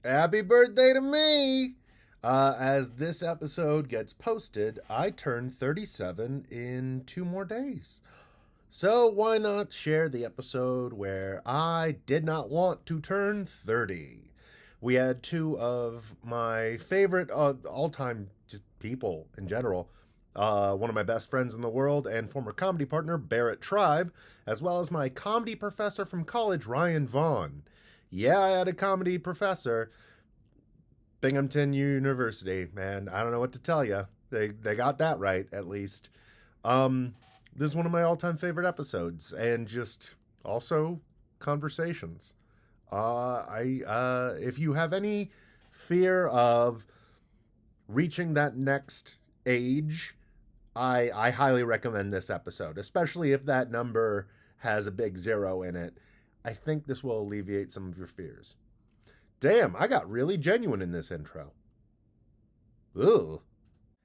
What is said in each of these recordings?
Happy birthday to me! As this episode gets posted, I turn 37 in 2 more days. So why not share the episode where I did not want to turn 30? We had two of my favorite all-time just people in general. One of my best friends in the world and former comedy partner, Barrett Tribe, as well as my comedy professor from college, Ryan Vaughan. Yeah, I had a comedy professor. Binghamton University, man. I don't know what to tell you. They got that right, at least. This is one of my all-time favorite episodes, and just also conversations. If you have any fear of reaching that next age, I highly recommend this episode, especially if that number has a big 0 in it. I think this will alleviate some of your fears. Damn, I got really genuine in this intro. Ooh.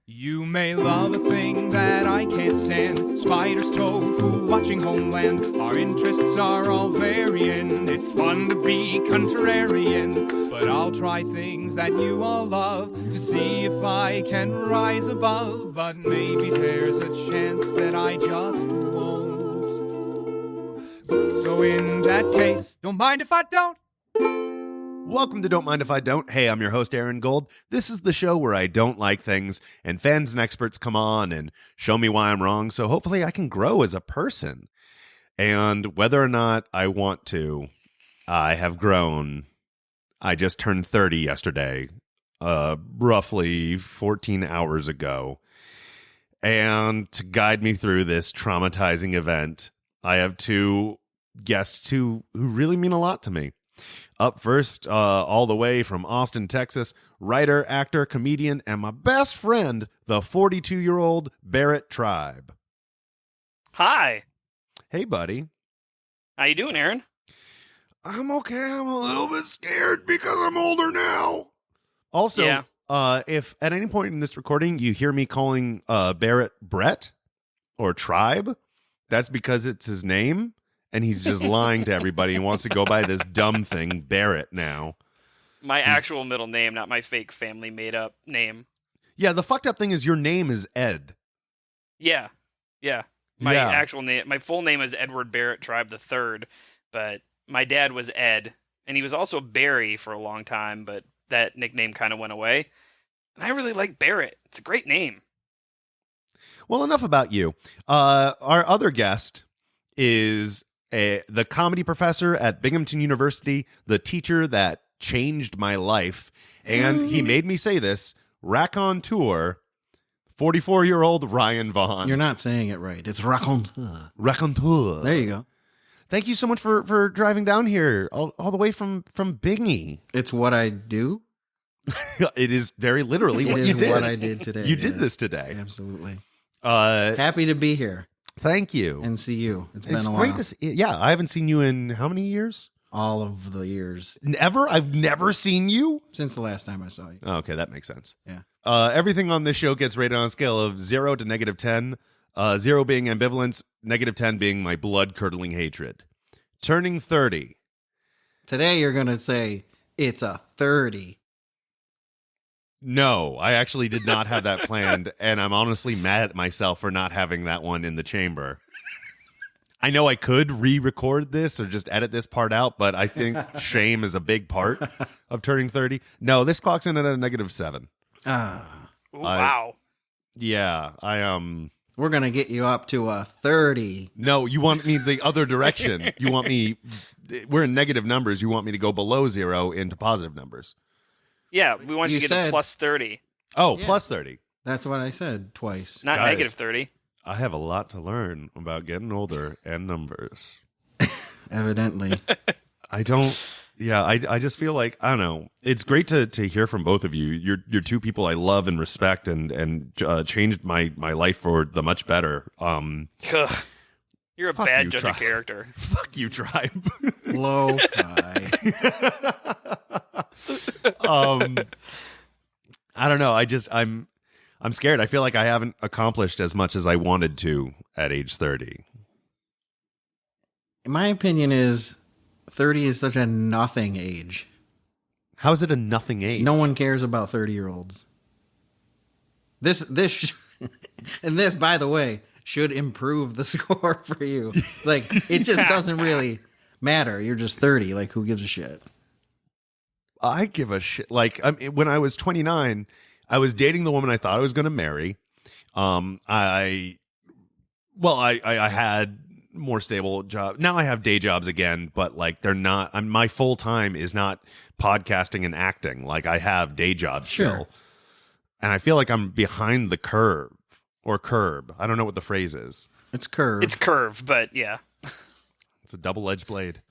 You may love a thing that I can't stand. Spiders, tofu, watching Homeland. Our interests are all varying. It's fun to be contrarian. But I'll try things that you all love to see if I can rise above. But maybe there's a chance that I just won't. So in that case, don't mind if I don't. Welcome to Don't Mind If I Don't. Hey, I'm your host, Aaron Gold. This is the show where I don't like things, and fans and experts come on and show me why I'm wrong, so hopefully I can grow as a person. And whether or not I want to, I have grown. I just turned 30 yesterday, roughly 14 hours ago. And to guide me through this traumatizing event, I have two guests who really mean a lot to me. Up first, all the way from Austin, Texas, writer, actor, comedian, and my best friend, the 42-year-old Barrett Tribe. Hi. Hey, buddy. How you doing, Aaron? I'm okay. I'm a little bit scared because I'm older now. Also, Yeah. If at any point in this recording you hear me calling Barrett Brett or Tribe, that's because it's his name. And he's just lying to everybody. He wants to go by this dumb thing, Barrett, now. My actual middle name, not my fake family made-up name. Yeah, the fucked up thing is your name is Ed. Yeah. My Yeah. actual name, my full name is Edward Barrett Tribe III, but my dad was Ed, and he was also Barry for a long time, but that nickname kind of went away. And I really like Barrett. It's a great name. Well, enough about you. Our other guest is the comedy professor at Binghamton University, the teacher that changed my life. And he made me say this, raconteur, 44-year-old Ryan Vaughan. You're not saying it right. It's raconteur. Raconteur. There you go. Thank you so much for driving down here all the way from Bingy. It's what I do. It is very literally what It you is did. what I did today. You did yeah. this today. Absolutely. Uh, Happy to be here thank you. and see you. It's been It's a great while. to see. Yeah, I haven't seen you in how many years? All of the years Never? I've never seen you? since the last time I saw you. Oh, okay, that makes sense. Yeah. Everything on this show gets rated on a scale of 0 to -10. 0 being ambivalence, -10 being my blood-curdling hatred. Turning 30. Today you're going to say it's a 30. No, I actually did not have that planned, and I'm honestly mad at myself for not having that one in the chamber. I know I could re-record this or just edit this part out, but I think shame is a big part of turning 30. No, this clocks in at a -7. Ah, Ooh, wow. Yeah, we're going to get you up to a 30. No, you want me the other direction. You want me... We're in negative numbers. You want me to go below 0 into positive numbers. Yeah, we want you to get said- a plus 30, Oh, Yeah. plus 30. That's what I said twice. not Guys. negative 30. I have a lot to learn about getting older and numbers. Evidently. I don't... Yeah, I just feel like, I don't know. It's great to hear from both of you. You're two people I love and respect and changed my life for the much better. Ugh. You're a Fuck bad you, judge Tribe. of character. Fuck you, Tribe. Lo-fi. I don't know. I'm scared. I feel like I haven't accomplished as much as I wanted to at age 30. My opinion is 30 is such a nothing age. How is it a nothing age? No one cares about 30-year-olds. And this, by the way, should improve the score for you. It's like, it just doesn't really matter. You're just 30. Like, who gives a shit? I give a shit. Like, when I was 29, I was dating the woman I thought I was going to marry. I had more stable job. Now I have day jobs again, but like they're not. My full time is not podcasting and acting. Like, I have day jobs still, and I feel like I'm behind the curve or curb. I don't know what the phrase is. It's curve. It's curve, but yeah. It's a double-edged blade.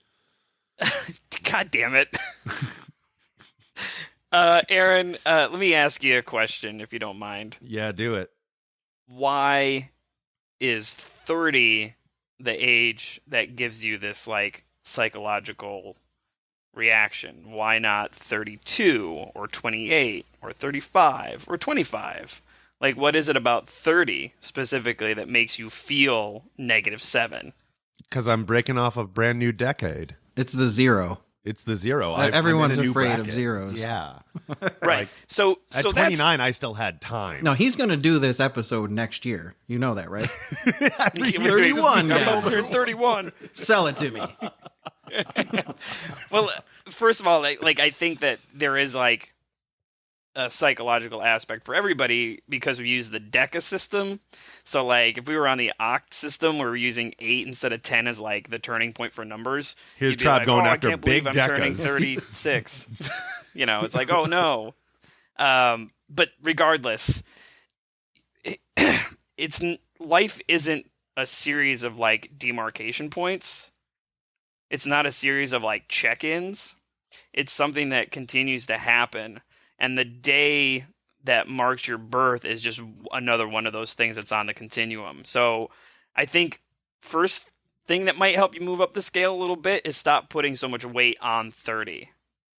God damn it. Aaron, let me ask you a question, if you don't mind. Yeah, do it. Why is 30 the age that gives you this, like, psychological reaction? Why not 32 or 28 or 35 or 25? Like, what is it about 30 specifically that makes you feel -7? Because I'm breaking off a brand new decade. It's the zero. It's the zero. Everyone's I'm in a new afraid of bracket. zeros. Yeah. Right. Like, So at 29, I still had time. No, he's going to do this episode next year. You know that, right? 31. guys. You're 31. Sell it to me. Well, first of all, like I think that there is like a psychological aspect for everybody because we use the deca system. So like if we were on the oct system where we're using 8 instead of 10 as like the turning point for numbers. Here's you'd be Tribe like, going I after can't believe big I'm turning decas. 36. You know, it's like, oh no. But regardless, life isn't a series of like demarcation points. It's not a series of like check-ins. It's something that continues to happen. And the day that marks your birth is just another one of those things that's on the continuum. So I think first thing that might help you move up the scale a little bit is stop putting so much weight on 30,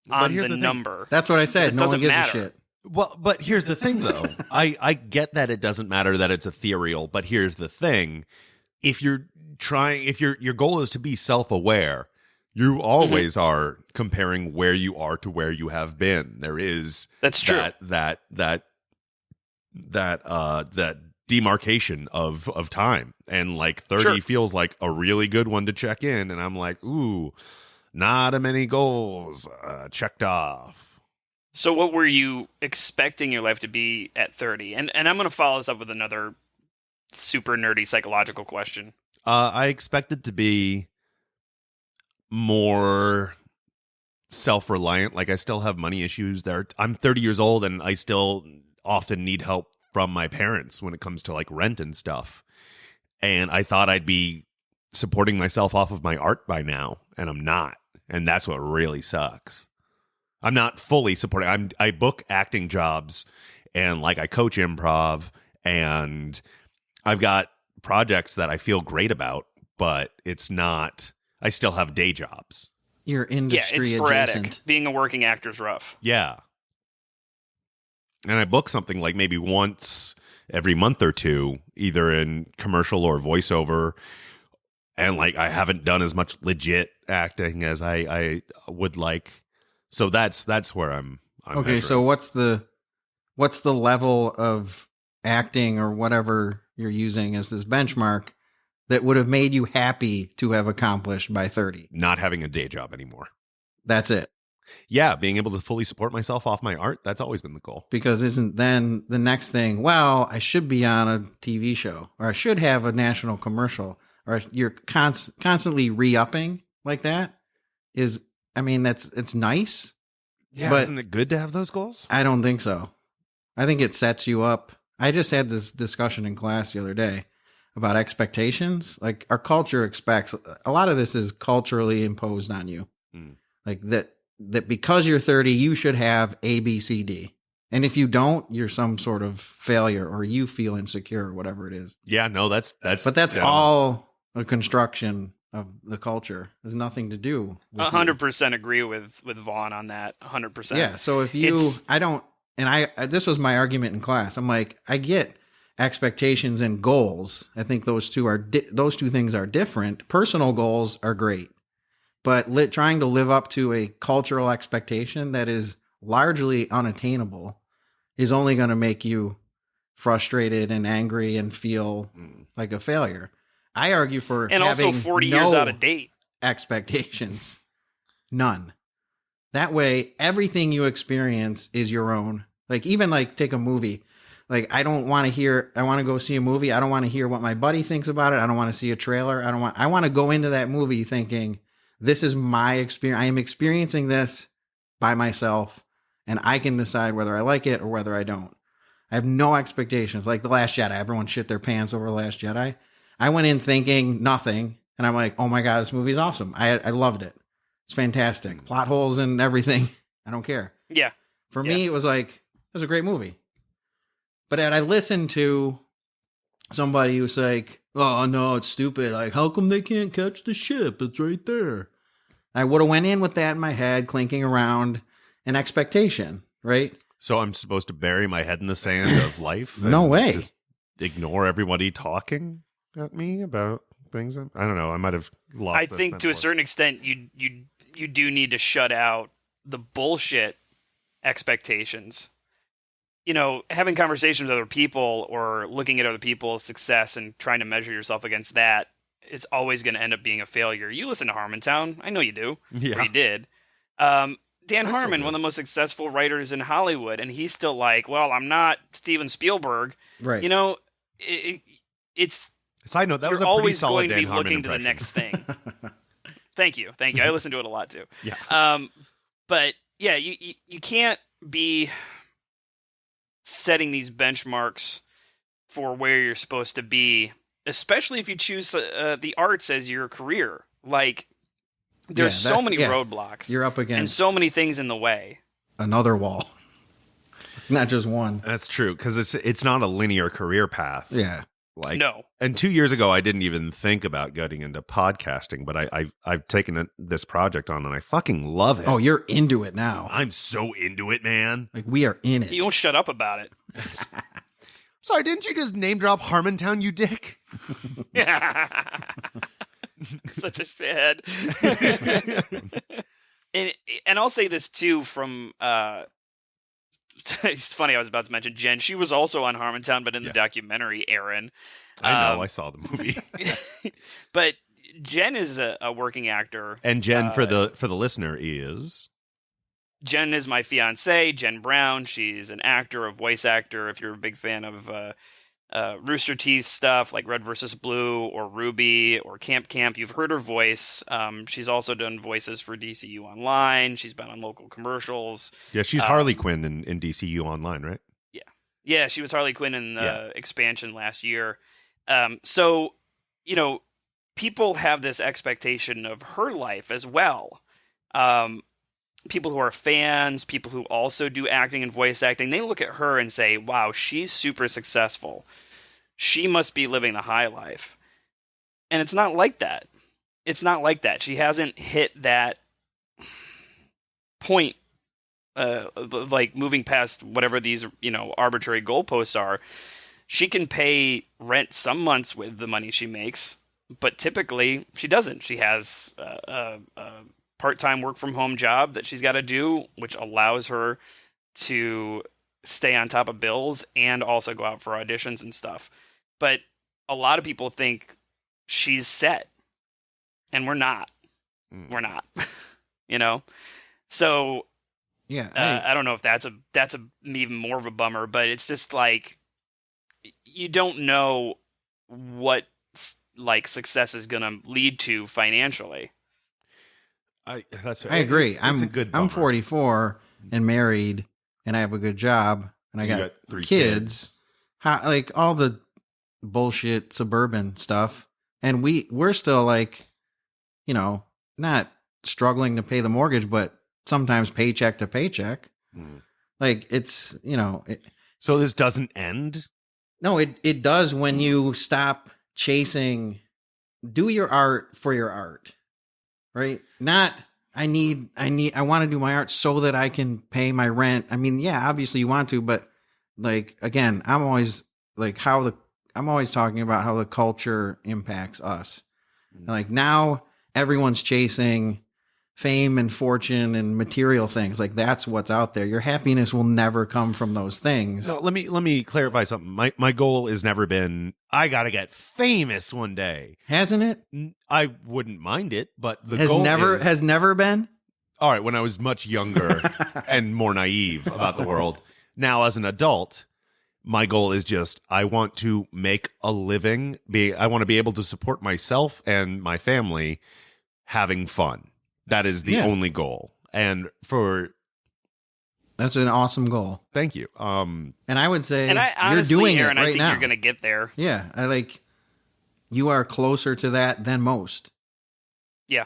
on the number. That's what I said. It No one doesn't gives matter. a shit. Well, but here's the thing, though. I get that it doesn't matter that it's ethereal, but here's the thing. If your goal is to be self-aware, you always are comparing where you are to where you have been. There is That's true. that demarcation of time, and like 30 feels like a really good one to check in, and I'm like, ooh, not a many goals checked off. So what were you expecting your life to be at 30? And I'm going to follow this up with another super nerdy psychological question. I expected to be more self-reliant. Like, I still have money issues there. I'm 30 years old and I still often need help from my parents when it comes to like rent and stuff. And I thought I'd be supporting myself off of my art by now, and I'm not. And that's what really sucks. I'm not fully supporting. I book acting jobs, and like I coach improv, and I've got projects that I feel great about, but it's not. I still have day jobs. You're industry it's sporadic. adjacent. Being a working actor's rough. Yeah. And I book something like maybe once every month or two, either in commercial or voiceover. And like I haven't done as much legit acting as I would like. So that's where I'm Okay, measuring. so what's the level of acting or whatever you're using as this benchmark that would have made you happy to have accomplished by 30? Not having a day job anymore. That's it. Yeah, being able to fully support myself off my art, that's always been the goal. Because isn't then the next thing, well, I should be on a TV show, or I should have a national commercial, or you're constantly re-upping like that is, I mean, it's nice. Yeah, but isn't it good to have those goals? I don't think so. I think it sets you up. I just had this discussion in class the other day about expectations. Like, our culture expects, a lot of this is culturally imposed on you. Like that because you're 30, you should have A, B, C, D. And if you don't, you're some sort of failure, or you feel insecure, or whatever it is. Yeah, no, that's But that's all a construction of the culture. There's nothing to do with 100% agree with Vaughn on that. 100%. Yeah. So if you, this was my argument in class. I'm like, I get expectations and goals. I think those two things are different. Personal goals are great, but trying to live up to a cultural expectation that is largely unattainable is only going to make you frustrated and angry and feel like a failure. I argue for and also 40 years out of date. Expectations. None. That way, everything you experience is your own. Like, even like take a movie. Like, I want to go see a movie. I don't want to hear what my buddy thinks about it. I don't want to see a trailer. I want to go into that movie thinking, this is my experience. I am experiencing this by myself, and I can decide whether I like it or whether I don't. I have no expectations. Like The Last Jedi. Everyone shit their pants over The Last Jedi. I went in thinking nothing, and I'm like, oh my God, this movie's awesome. I loved it. It's fantastic. Plot holes and everything. I don't care. Yeah. For me, it was like, it was a great movie. But I listened to somebody who's like, oh, no, it's stupid. Like, how come they can't catch the ship? It's right there. I would have went in with that in my head, clinking around an expectation, right? So I'm supposed to bury my head in the sand of life? No way. Just ignore everybody talking at me about things? I don't know. I might have lost I think to a certain extent, you do need to shut out the bullshit expectations. You know, having conversations with other people or looking at other people's success and trying to measure yourself against that, it's always going to end up being a failure. You listen to Harmontown. I know you do. Yeah. Or you did. Dan Harmon, one of the most successful writers in Hollywood, and he's still like, well, I'm not Steven Spielberg. Right. You know, it's... Side note, that was a you're pretty always solid going to Dan be Harmon looking impression. to the next thing. Thank you. I listen to it a lot too. Yeah. But yeah, you can't be setting these benchmarks for where you're supposed to be, especially if you choose the arts as your career. Like, there's so many roadblocks. You're up against and so many things in the way. Another wall, not just one. That's true, because it's not a linear career path. Yeah. Like, no. And 2 years ago, I didn't even think about getting into podcasting, but I've taken this project on, and I fucking love it. Oh, you're into it now. I'm so into it, man. Like, we are in it. You don't shut up about it. Sorry, didn't you just name drop Harmontown, you dick? Such a shithead. and I'll say this too from it's funny, I was about to mention Jen. She was also on Harmontown, but in the documentary, Aaron. I know, I saw the movie. But Jen is a working actor. And Jen, for the listener, is... Jen is my fiance, Jen Brown. She's an actor, a voice actor. If you're a big fan of Rooster Teeth stuff like Red vs. Blue or Ruby or Camp, you've heard her voice. She's also done voices for DCU Online. She's been on local commercials. Yeah, she's Harley Quinn in DCU Online, right? Yeah. Yeah, she was Harley Quinn in the expansion last year. So, you know, people have this expectation of her life as well. People who are fans, people who also do acting and voice acting, they look at her and say, wow, she's super successful. She must be living the high life. And it's not like that. It's not like that. She hasn't hit that point, like moving past whatever these, you know, arbitrary goalposts are. She can pay rent some months with the money she makes, but typically she doesn't. She has part-time work-from-home job that she's got to do, which allows her to stay on top of bills and also go out for auditions and stuff. But a lot of people think she's set, and we're not. We're not. You know? So, yeah, I don't know if that's even more of a bummer, but it's just like, you don't know what like success is going to lead to financially. I agree. I'm a good bummer. I'm 44 and married, and I have a good job, and I got 3 kids. Like all the bullshit suburban stuff, and we're still like, you know, not struggling to pay the mortgage, but sometimes paycheck to paycheck. Like, it's, you know. So this doesn't end? No, it does when you stop chasing. Do your art for your art. Right? Not, I want to do my art so that I can pay my rent. I mean, yeah, obviously you want to, but like, again, I'm always talking about how the culture impacts us. Like, now everyone's chasing fame and fortune and material things. Like that's what's out there. Your happiness will never come from those things. No, let me clarify something. My goal has never been I got to get famous one day. Hasn't it? I wouldn't mind it, but the Has goal never been. All right, when I was much younger and more naive about the world. Now, as an adult, my goal is just I want to make a living. I want to be able to support myself and my family having fun. That is the only goal. And that's an awesome goal. Thank you. And I would say and I honestly, you're doing Aaron, it right I think now. you're going to get there. Yeah, you are closer to that than most. Yeah.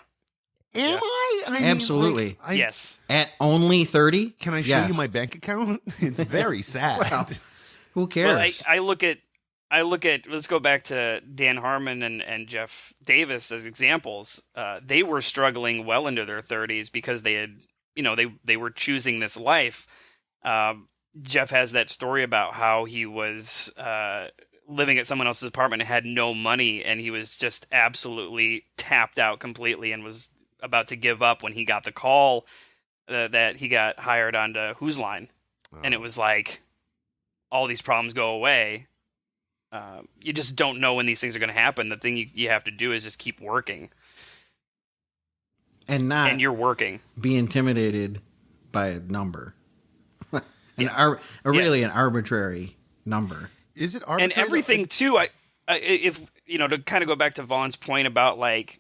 Am I mean, absolutely. Yes. At only 30? Can I show you my bank account? It's very sad. Well, who cares? Well, I look at let's go back to Dan Harmon and Jeff Davis as examples. They were struggling well into their 30s because they had, they were choosing this life. Jeff has that story about how he was living at someone else's apartment and had no money, and he was just absolutely tapped out completely and was about to give up when he got the call that he got hired onto Whose Line. And it was like, all these problems go away. You just don't know when these things are going to happen. The thing you have to do is just keep working. And you're working. Be intimidated by a number. Really an arbitrary number. Is it arbitrary? And everything too, if to kind of go back to Vaughn's point about like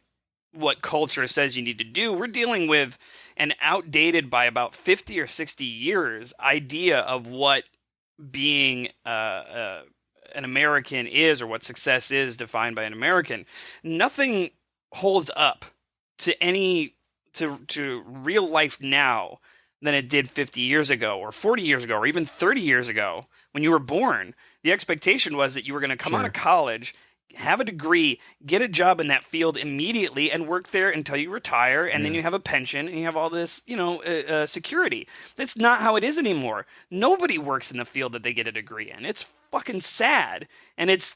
what culture says you need to do, we're dealing with an outdated by about 50 or 60 years idea of what being an American is, or what success is defined by an American. Nothing holds up to real life now than it did 50 years ago or 40 years ago or even 30 years ago when you were born. The expectation was that you were going to come out of college, have a degree, get a job in that field immediately, and work there until you retire, and then you have a pension, and you have all this, security. That's not how it is anymore. Nobody works in the field that they get a degree in. It's fucking sad, and it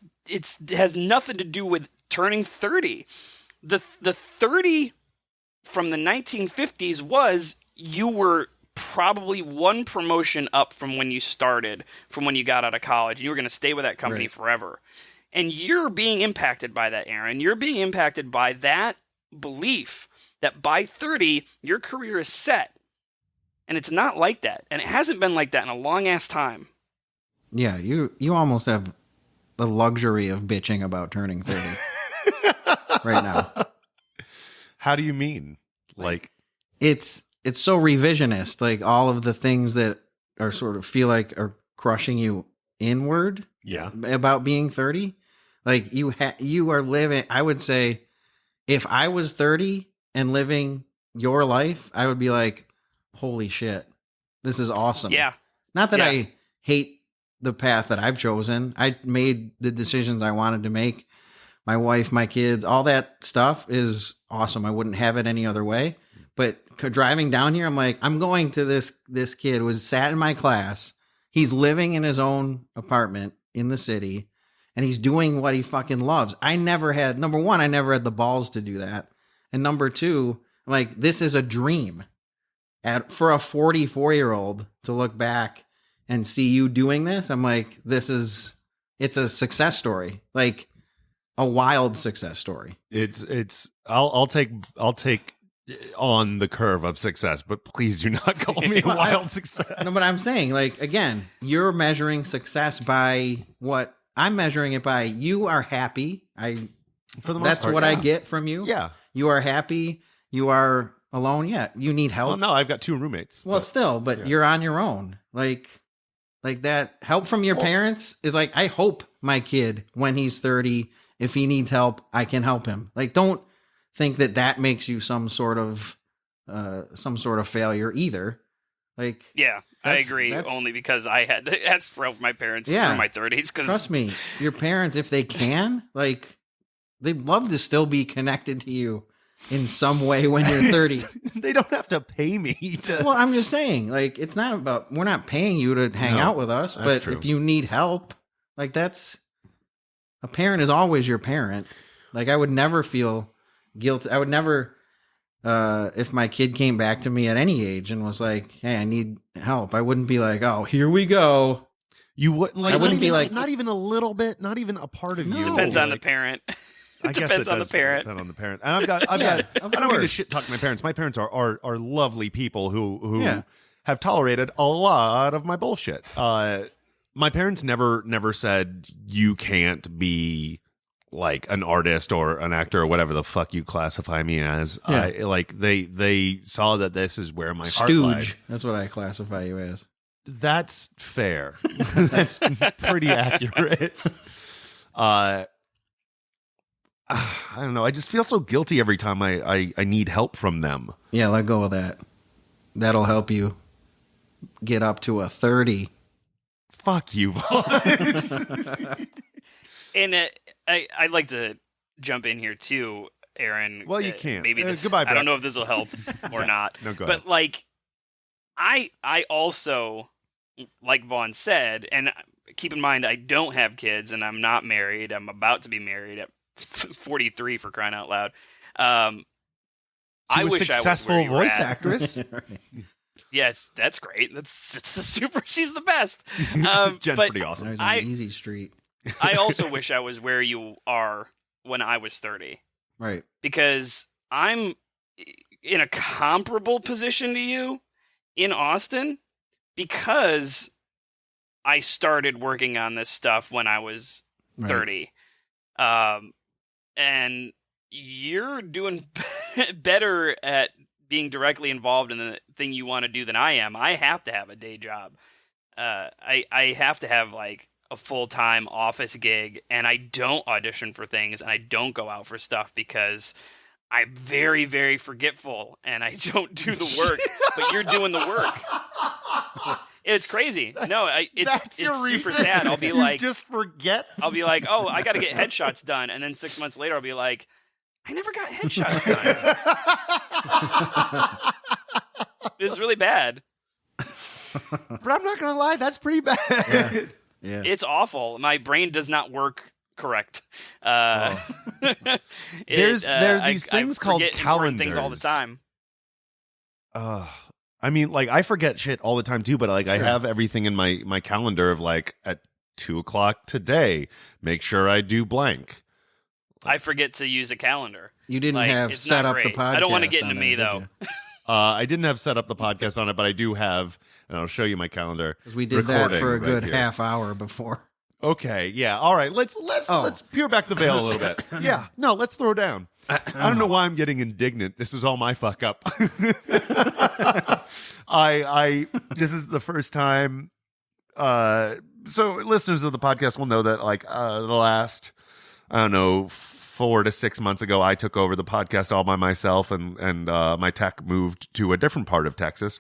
has nothing to do with turning 30. The 30 from the 1950s was you were probably one promotion up from when you started, from when you got out of college, and you were going to stay with that company forever. And you're being impacted by that, Aaron. You're being impacted by that belief that by 30, your career is set. And it's not like that. And it hasn't been like that in a long-ass time. Yeah, you almost have the luxury of bitching about turning 30 right now. How do you mean? Like it's so revisionist, like all of the things that are sort of feel like are crushing you inward about being 30. Like you are living, I would say, if I was 30 and living your life, I would be like, holy shit, this is awesome. Yeah. Not that I hate the path that I've chosen. I made the decisions I wanted to make. My wife, my kids, all that stuff is awesome. I wouldn't have it any other way. But driving down here, I'm like, I'm going to this kid who sat in my class. He's living in his own apartment in the city, and he's doing what he fucking loves. Number one, I never had the balls to do that. And number two, like, this is a dream for a 44-year-old to look back and see you doing this. I'm like, it's a success story, like a wild success story. I'll take on the curve of success, but please do not call me a wild success. No, but I'm saying, like, again, you're measuring success by what I'm measuring it by. You are happy. For the most that's part, what I get from you. Yeah. You are happy. You are alone. Yeah. You need help. Well, no, I've got 2 roommates. Well, you're on your own. Like that help from your parents is like, I hope my kid, when he's 30, if he needs help, I can help him. Like, don't think that makes you some sort of failure either. Like, yeah, I agree. Only because I had to ask for help from my parents through my 30s. Trust me, your parents, if they can, like, they'd love to still be connected to you in some way when you're 30. They don't have to pay me to. Well, I'm just saying, like, it's not about, we're not paying you to hang out with us, but true. If you need help, like, a parent is always your parent. Like, I would never feel guilty. I would never if my kid came back to me at any age and was like, "Hey, I need help," I wouldn't be like, "Oh, here we go." You wouldn't like. I wouldn't be even, like- not even a little bit, not even a part of you. Depends on the like, parent. I guess Depends it on does the parent. Depend on the parent. And I've got. I don't mean to shit talk my parents. My parents are lovely people who have tolerated a lot of my bullshit. My parents never said you can't be like an artist or an actor or whatever the fuck you classify me as. Yeah. They saw that this is where my heart lied. Stooge. That's what I classify you as. That's fair. That's pretty accurate. I don't know. I just feel so guilty every time I need help from them. Yeah, let go of that. That'll help get up to a 30. Fuck you, Vaughn. And I'd like to jump in here too, Aaron. Well, you can't. Maybe goodbye, I Brett. don't know if this will help or not. No, go ahead. But like, I also, like Vaughn said, and keep in mind, I don't have kids and I'm not married. I'm about to be married at 43 for crying out loud. I wish successful I was where voice you're at. actress. Yes, that's great. It's a super. She's the best. Jen's but pretty awesome. I was on an easy street. I also wish I was where you are when I was 30, Right. because I'm in a comparable position to you in Austin because I started working on this stuff when I was Right. 30. And you're doing better at being directly involved in the thing you want to do than I am. I have to have a day job. I have to have like a full-time office gig, and I don't audition for things, and I don't go out for stuff because I'm very, very forgetful, and I don't do the work, but you're doing the work. It's crazy. It's your super reason. sad. I'll be You like, just forget. oh, I got to get headshots done. And then 6 months later, I'll be like, I never got headshots done. This is really bad. But I'm not gonna lie, that's pretty bad. Yeah. It's awful. My brain does not work correct. There are these things called forget important things all the calendars. time. I mean, like I forget shit all the time too, but like I Sure. have everything in my calendar of like at 2:00 today, make sure I do blank. I forget to use a calendar. You didn't Like, have it's set not up the great. podcast. I don't want to get on into there, me, did though. you? I didn't have set up the podcast on it, but I do have, and I'll show you my calendar. Because we did that recording for a right good here. half hour before. Okay, yeah, all right. Let's peel back the veil a little bit. Yeah, no, let's throw down. I don't know why I'm getting indignant. This is all my fuck up. This is the first time. So listeners of the podcast will know that like the last, I don't know, 4 to 6 months ago, I took over the podcast all by myself, and my tech moved to a different part of Texas.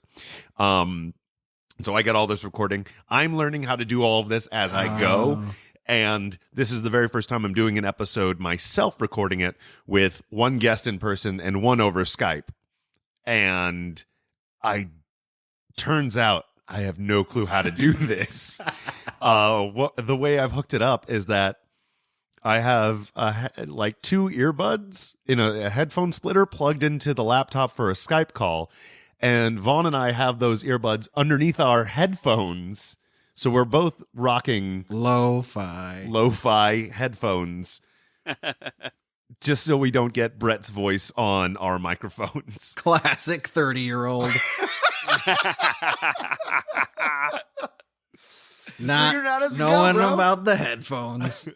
So I get all this recording. I'm learning how to do all of this as I go. And this is the very first time I'm doing an episode myself, recording it with one guest in person and one over Skype. And turns out I have no clue how to do this. The way I've hooked it up is that I have like 2 earbuds in a headphone splitter plugged into the laptop for a Skype call. And Vaughn and I have those earbuds underneath our headphones. So we're both rocking lo-fi headphones just so we don't get Brett's voice on our microphones. Classic 30-year-old. Not Figuring out as we knowing go, bro. about the headphones.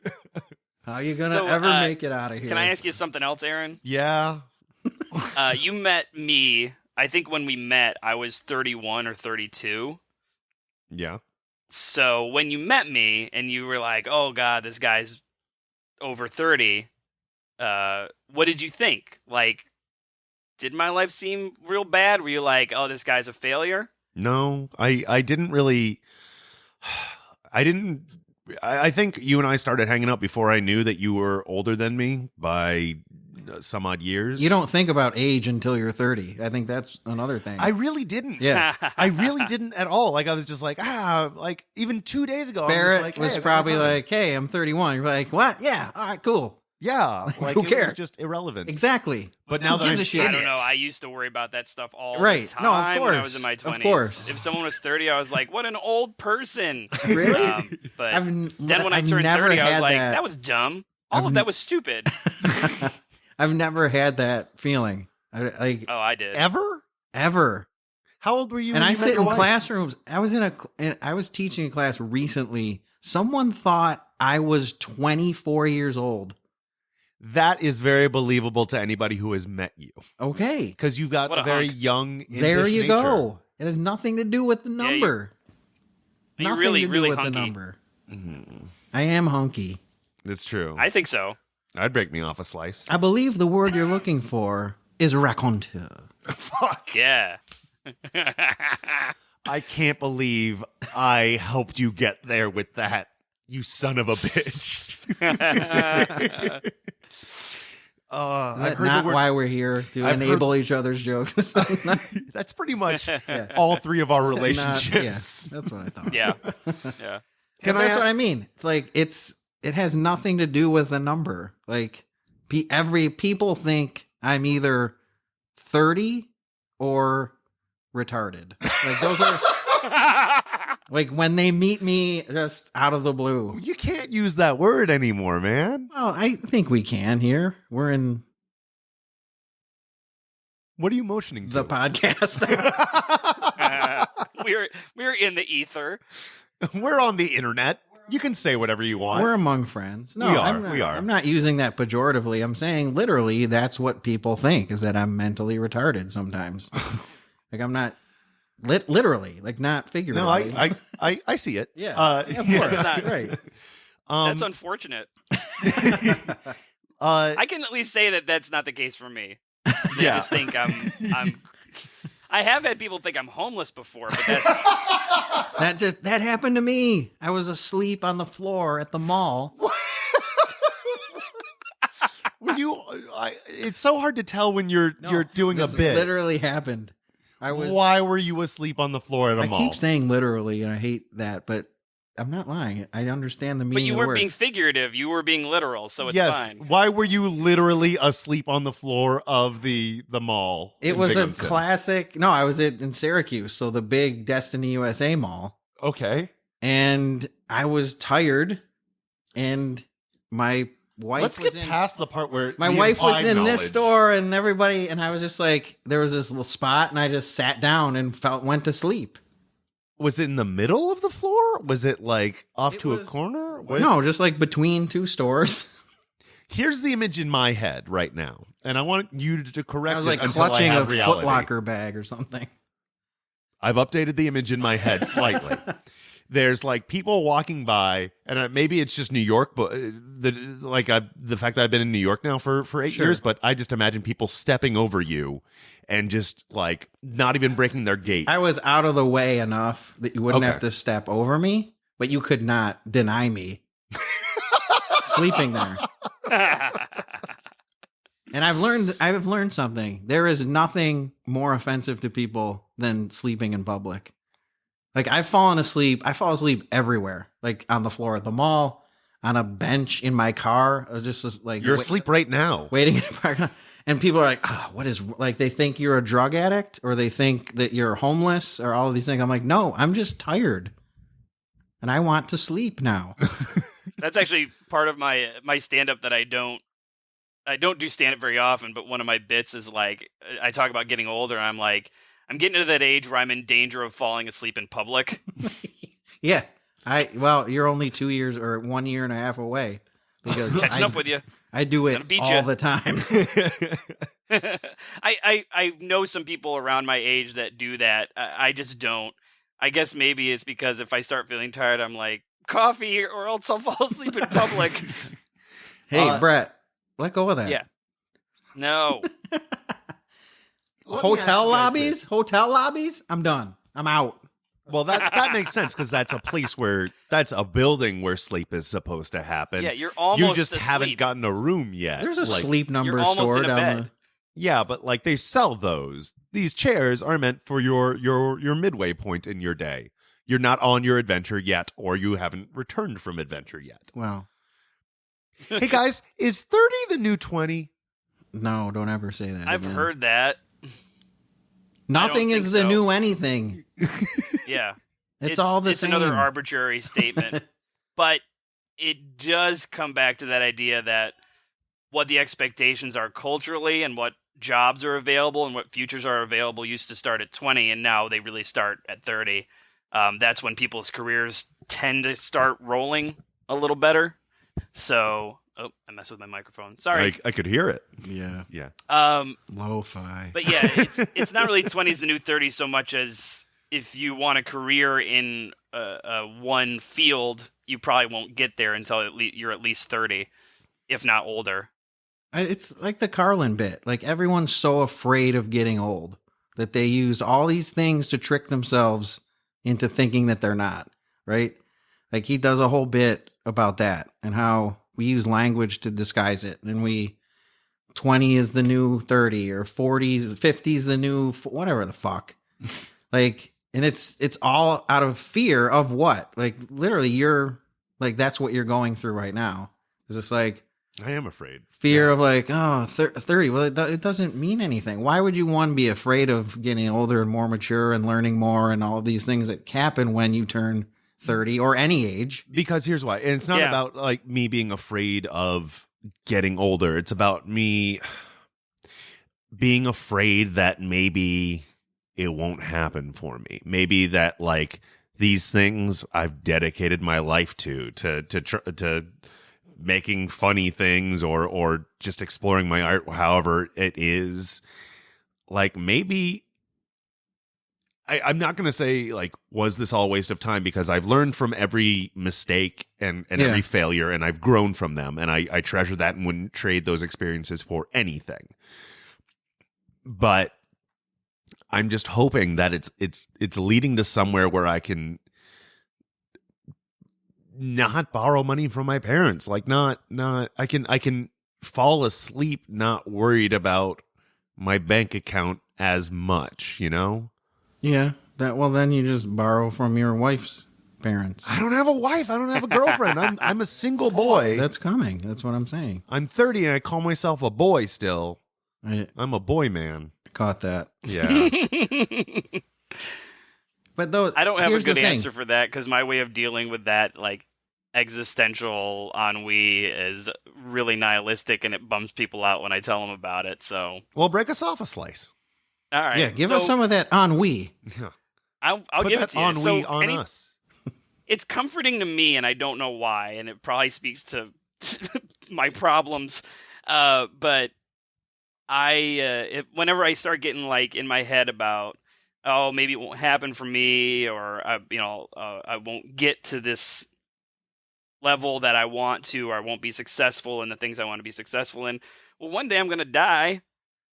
How you gonna So, ever make it out of here? Can I ask you something else, Aaron? Yeah. You met me. I think when we met, I was 31 or 32. Yeah. So when you met me and you were like, oh, God, this guy's over 30, what did you think? Like, did my life seem real bad? Were you like, oh, this guy's a failure? No, I didn't really. I think you and I started hanging out before I knew that you were older than me by some odd years. You don't think about age until you're 30. I think that's another thing. I really didn't. Yeah. I really didn't at all. Like I was just like, like even 2 days ago, Barrett I was, like, was hey, probably I've got time. like, hey, I'm 31. You're like, what? Yeah. All right, cool. Yeah, like who it cares? was just irrelevant. Exactly. But now Who that gives I'm a shit? I don't know. I used to worry about that stuff all Right. the time No, of when I was course. in my Of 20s. course. If someone was 30, I was like, what an old person. Really? But I've then when I I've turned never 30, I was had like, that. that was dumb. All I've of that was stupid. I've never had that feeling. Like Oh, I did. ever. How old were you? And when I you met sit your in wife? classrooms. I was teaching a class recently. Someone thought I was 24 years old. That is very believable to anybody who has met you, Okay. because you've got What a a very hunk. young. There impish you nature. go. It has nothing to do with the Yeah, number. You're Nothing really, to do really with hunky. the number. I am hunky. It's true. I think so. I'd break me off a slice. I believe the word you're looking for is raconteur. Fuck. Yeah. I can't believe I helped you get there with that. You son of a bitch. Is I've that heard not the word. why we're here to I've enable each other's jokes? That's pretty much all three of our relationships. Yes, that's what I thought. Yeah. Yeah. Can That's I- what I mean. Like it has nothing to do with the number. Like people think I'm either 30 or retarded. Like those are like when they meet me just out of the blue. You can't use that word anymore, man. Well, I think we can here. We're in What are you motioning to? the podcast. We're in the ether. We're on the internet. You can say whatever you want. We're among friends. No, We are, I'm not, we are. I'm not using that pejoratively. I'm saying literally that's what people think is that I'm mentally retarded sometimes. Like I'm not literally, like not no, figuratively. I see it. Yeah, of of yeah. course. Not- Right. That's unfortunate. uh, I can at least say that that's not the case for me. They Yeah. just think I have had people think I'm homeless before, but that's That happened to me. I was asleep on the floor at the mall. were you? It's so hard to tell when you're doing a This bit. Literally happened. Why were you asleep on the floor at a I mall? keep saying literally, and I hate that, but I'm not lying. I understand the but meaning you of the weren't word. being figurative. You were being literal, so it's yes. fine. Why were you literally asleep on the floor of the mall? It in was a Binghamton? classic. No, I was in Syracuse, so the big Destiny USA mall, Okay. and I was tired, and my wife Let's was get in, past the part where my the wife was implied in knowledge. this store, and everybody, and I was just like, there was this little spot, and I just sat down and went to sleep. Was it in the middle of the floor? Was it like off It to a was- corner? No, just like between two stores. Here's the image in my head right now, and I want you to correct I was it like until clutching I a have reality. Foot Locker bag or something. I've updated the image in my head slightly. There's like people walking by, and maybe it's just New York, but the fact that I've been in New York now for 8 Sure. years, but I just imagine people stepping over you and just like not even breaking their gait. I was out of the way enough that you wouldn't Okay. have to step over me, but you could not deny me sleeping there. And I've learned something. There is nothing more offensive to people than sleeping in public. Like I've fallen asleep. I fall asleep everywhere. Like on the floor at the mall, on a bench in my car. I was just like You're asleep right now. waiting in a parking lot. And people are like, what is, like, they think you're a drug addict or they think that you're homeless or all of these things. I'm like, no, I'm just tired. And I want to sleep now. That's actually part of my stand up that I don't do stand up very often, but one of my bits is like I talk about getting older. I'm like, I'm getting to that age where I'm in danger of falling asleep in public. Yeah. Well, you're only 2 years or 1 year and a half away because Catching up with you. I do Gonna it beat all ya. the time. I know some people around my age that do that. I just don't. I guess maybe it's because if I start feeling tired, I'm like, coffee or else I'll fall asleep in public. Hey, Brett, let go of that. Yeah. No. Hotel lobbies? I'm done. I'm out. Well, that makes sense because that's a building where sleep is supposed to happen. Yeah, you're almost You just asleep. haven't gotten a room yet. There's a Like, sleep number you're almost store in a down bed. the. Yeah, but like they sell those. These chairs are meant for your midway point in your day. You're not on your adventure yet, or you haven't returned from adventure yet. Wow. Hey guys, is 30 the new 20? No, don't ever say that. I've again. heard that. Nothing think is the so. new anything. Yeah. It's all the it's same. another arbitrary statement. But it does come back to that idea that what the expectations are culturally and what jobs are available and what futures are available used to start at 20, and now they really start at 30. That's when people's careers tend to start rolling a little better. So, I messed with my microphone. Sorry. I could hear it. Yeah. Yeah. Lo-fi. But yeah, it's not really 20 is the new 30 so much as if you want a career in one field, you probably won't get there until you're at least 30, if not older. It's like the Carlin bit. Like, everyone's so afraid of getting old that they use all these things to trick themselves into thinking that they're not, right? Like, he does a whole bit about that and how we use language to disguise it. And 20 is the new 30 or 40s, 50 is the new, whatever the fuck. Like, and it's all out of fear of what? Like, literally, that's what you're going through right now. It's just like, I am afraid. Fear of like, 30. Well, it doesn't mean anything. Why would you, one, be afraid of getting older and more mature and learning more and all of these things that happen when you turn 30 or any age? Because here's why. And it's not about like me being afraid of getting older. It's about me being afraid that maybe it won't happen for me. Maybe that like these things I've dedicated my life to making funny things or just exploring my art, however it is, like maybe I'm not going to say like, was this all a waste of time? Because I've learned from every mistake and every failure, and I've grown from them, and I treasure that and wouldn't trade those experiences for anything. But I'm just hoping that it's leading to somewhere where I can not borrow money from my parents. Like I can fall asleep not worried about my bank account as much, you know? Yeah. Then you just borrow from your wife's parents. I don't have a wife. I don't have a girlfriend. I'm a single boy. That's coming. That's what I'm saying. I'm 30 and I call myself a boy still. I'm a boy man. Caught that. Yeah. But those, I don't have a good answer for that because my way of dealing with that, like, existential ennui is really nihilistic, and it bums people out when I tell them about it. So, well, break us off a slice. All right, yeah, give us some of that ennui. I'll Put give that it to you. ennui on us. It's comforting to me, and I don't know why, and it probably speaks to my problems. But whenever I start getting like in my head about, oh, maybe it won't happen for me, or I won't get to this level that I want to, or I won't be successful in the things I want to be successful in. Well, one day I'm going to die,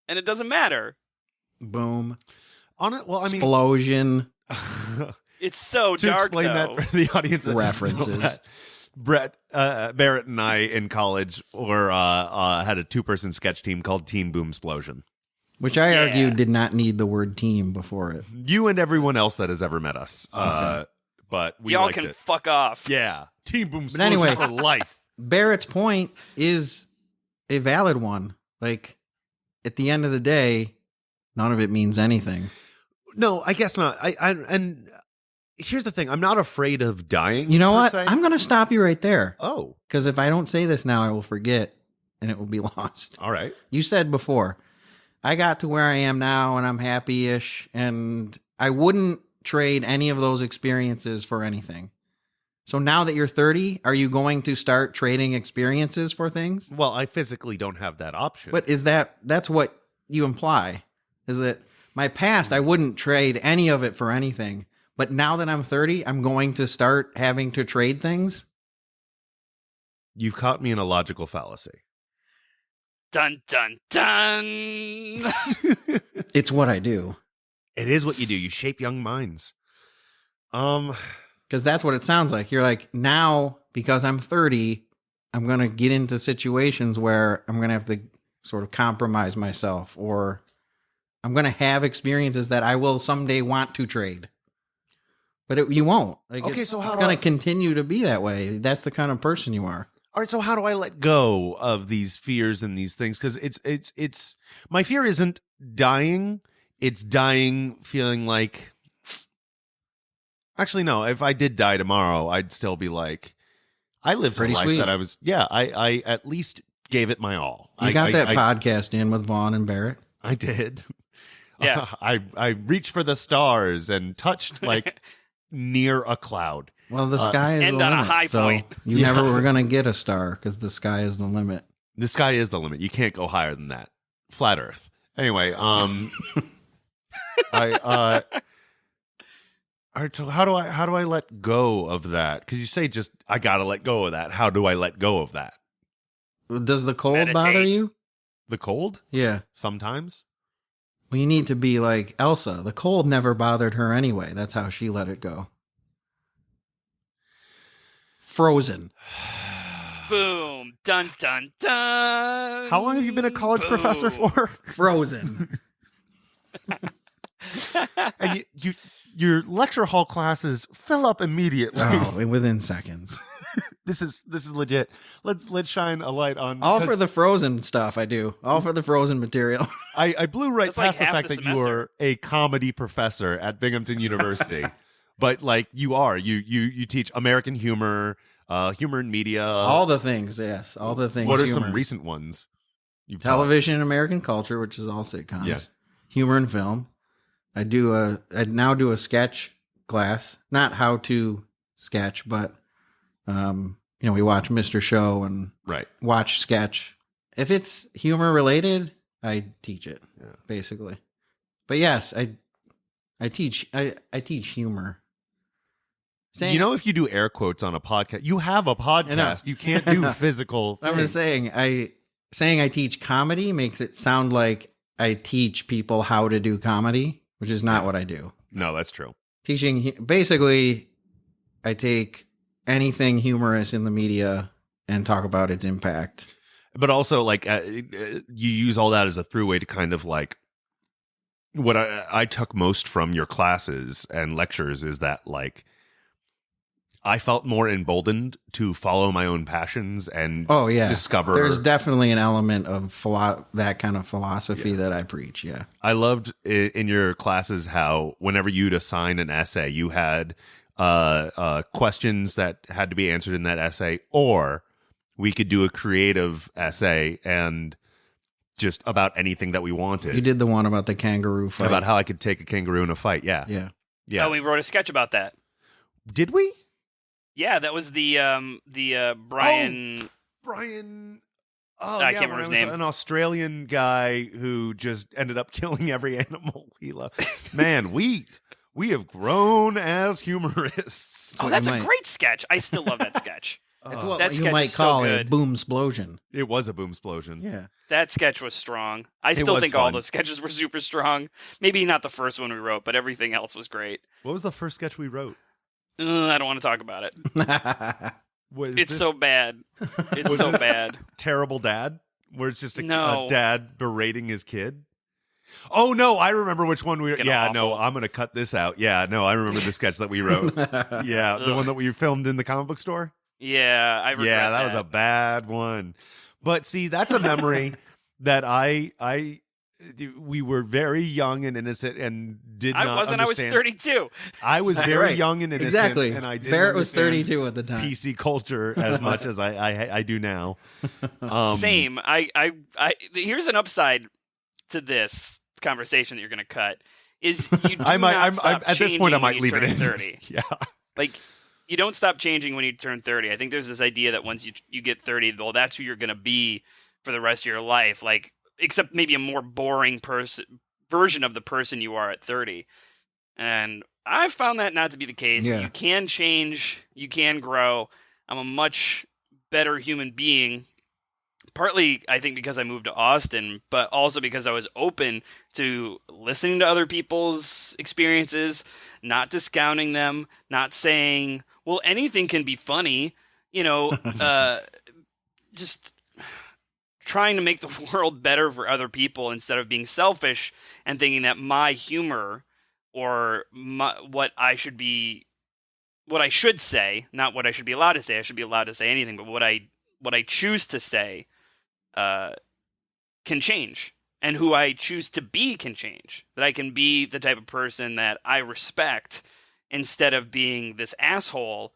and it doesn't matter. Boom. Explosion. It's so to dark, explain though. that for the audience that references. Barrett and I in college had a 2-person sketch team called Teen Boom Explosion, which I argue did not need the word team before it. You and everyone else that has ever met us. Okay. But we y'all can fuck off. Yeah. Team Boom Explosion anyway, for life. Barrett's point is a valid one. Like, at the end of the day, none of it means anything. No, I guess not. And here's the thing. I'm not afraid of dying. You know what? I'm going to stop you right there. Oh. Because if I don't say this now, I will forget, and it will be lost. All right. You said before, I got to where I am now, and I'm happy-ish, and I wouldn't trade any of those experiences for anything. So now that you're 30, are you going to start trading experiences for things? Well, I physically don't have that option. But that's what you imply, is that my past, I wouldn't trade any of it for anything. But now that I'm 30, I'm going to start having to trade things? You've caught me in a logical fallacy. Dun, dun, dun. It's what I do. It is what you do. You shape young minds. Because that's what it sounds like. You're like, now, because I'm 30, I'm going to get into situations where I'm going to have to sort of compromise myself, or I'm going to have experiences that I will someday want to trade. But you won't. Like, okay, so how it's going to continue to be that way. That's the kind of person you are. All right, so how do I let go of these fears and these things? Because it's my fear isn't dying; it's dying feeling like. Actually, no. If I did die tomorrow, I'd still be like, I lived Pretty a life sweet. that I was. Yeah, I at least gave it my all. You got that podcast in with Vaughan and Barrett. I did. Yeah. I reached for the stars and touched like near a cloud. Well, the sky is and the on a limit. high so point. you never were going to get a star because the sky is the limit. The sky is the limit. You can't go higher than that. Flat Earth. Anyway, all right, so how do I let go of that? Because you say just I gotta let go of that. How do I let go of that? Does the cold Meditate. bother you? The cold? Yeah. Sometimes. Well, you need to be like Elsa. The cold never bothered her anyway. That's how she let it go. Frozen. Boom. Dun, dun, dun. How long have you been a college Boom. professor for? Frozen. And your lecture hall classes fill up immediately. Oh, within seconds. This is legit. Let's shine a light on All for the Frozen stuff I do. All for the Frozen material. I blew right That's like past the half fact the that you semester. were a comedy professor at Binghamton University. But like you teach American humor, humor and media. All the things, yes. All the things. What are humor. some recent ones? You've taught? Television and American culture, which is all sitcoms. Yeah. Humor and film. I now do a sketch class. Not how to sketch, but we watch Mr. Show and Right. watch sketch. If it's humor related, I teach it, basically. But yes, I teach humor. You know, if you do air quotes on a podcast, you have a podcast. You can't do physical I'm things. just saying, saying I teach comedy makes it sound like I teach people how to do comedy, which is not what I do. No, that's true. Teaching, basically, I take anything humorous in the media and talk about its impact. But also, like, you use all that as a throughway to kind of like what I took most from your classes and lectures is that like I felt more emboldened to follow my own passions and discover. There's definitely an element of that kind of philosophy that I preach. Yeah. I loved in your classes how whenever you'd assign an essay, you had questions that had to be answered in that essay, or we could do a creative essay and just about anything that we wanted. You did the one about the kangaroo fight. About how I could take a kangaroo in a fight. Yeah. Yeah. Yeah. Oh, we wrote a sketch about that. Did we? Yeah, that was the Brian. Brian. Oh, I yeah, can't remember his name. An Australian guy who just ended up killing every animal he loved. Man, we have grown as humorists. Oh, that's a great sketch. I still love that sketch. It's what That you sketch might is so call a good. boom-splosion. It was a boom-splosion. Yeah. That sketch was strong. I still was think all fun. those sketches were super strong. Maybe not the first one we wrote, but everything else was great. What was the first sketch we wrote? I don't want to talk about it. Was It's this so bad. It's so bad. Terrible Dad? Where it's just a No. dad berating his kid? Oh, no, I remember which one we... Fucking Yeah, no, awful. I'm going to cut this out. Yeah, no, I remember the sketch that we wrote. Yeah, the Ugh. one that we filmed in the comic book store? Yeah, I regret Yeah, that was a bad one. But see, that's a memory that we were very young and innocent and did I not wasn't. understand. I was 32. I was very Right. young and innocent. Exactly. And I didn't Barrett was understand 32 at the time. PC culture as much as I do now. Same. I here's an upside to this conversation that you're going to cut is you do not stop at this point I changing might when leave you it turn in. 30. Yeah. Like you don't stop changing when you turn 30. I think there's this idea that once you get 30, well, that's who you're going to be for the rest of your life. Like, except maybe a more boring version of the person you are at 30. And I've found that not to be the case. Yeah. You can change. You can grow. I'm a much better human being. Partly, I think, because I moved to Austin, but also because I was open to listening to other people's experiences, not discounting them, not saying, well, anything can be funny, just trying to make the world better for other people instead of being selfish and thinking that my humor or what I should say, not what I should be allowed to say, I should be allowed to say anything, but what I what I choose to say can change, and who I choose to be can change. That I can be the type of person that I respect instead of being this asshole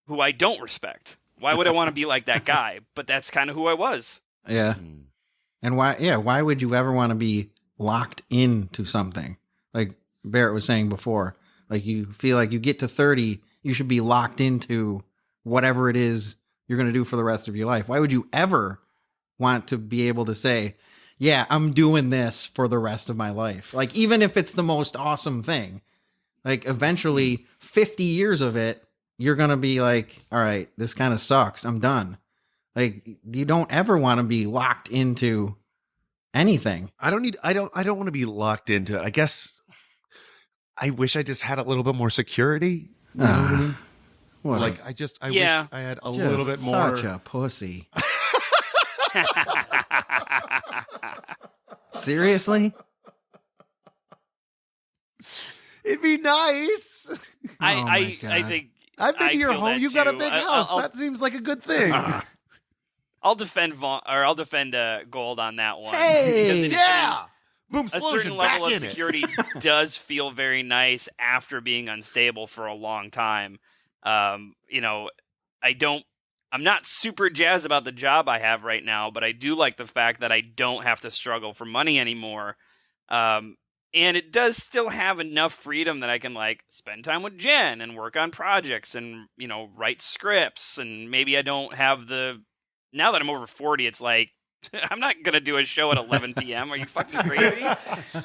who I don't respect. Why would I want to be like that guy? But that's kind of who I was. Yeah. And why would you ever want to be locked into something? Like Barrett was saying before, like you feel like you get to 30, you should be locked into whatever it is you're going to do for the rest of your life. Why would you ever want to be able to say, yeah, I'm doing this for the rest of my life? Like, even if it's the most awesome thing, like eventually 50 years of it, you're going to be like, all right, this kind of sucks. I'm done. Like, you don't ever want to be locked into anything. I don't want to be locked into it. I guess I wish I just had a little bit more security. You know what I mean? Like, I wish I had a little bit more. Such a pussy. Seriously? It'd be nice. I think I've been to your home. You've got a big house. I'll, that seems like a good thing. I'll defend Gold on that one. Hey, yeah. Boom, A explosion, certain level back of in security does feel very nice after being unstable for a long time. I'm not super jazzed about the job I have right now, but I do like the fact that I don't have to struggle for money anymore. And it does still have enough freedom that I can like spend time with Jen and work on projects and, write scripts. And maybe I don't have now that I'm over 40, it's like, I'm not going to do a show at 11 p.m. Are you fucking crazy?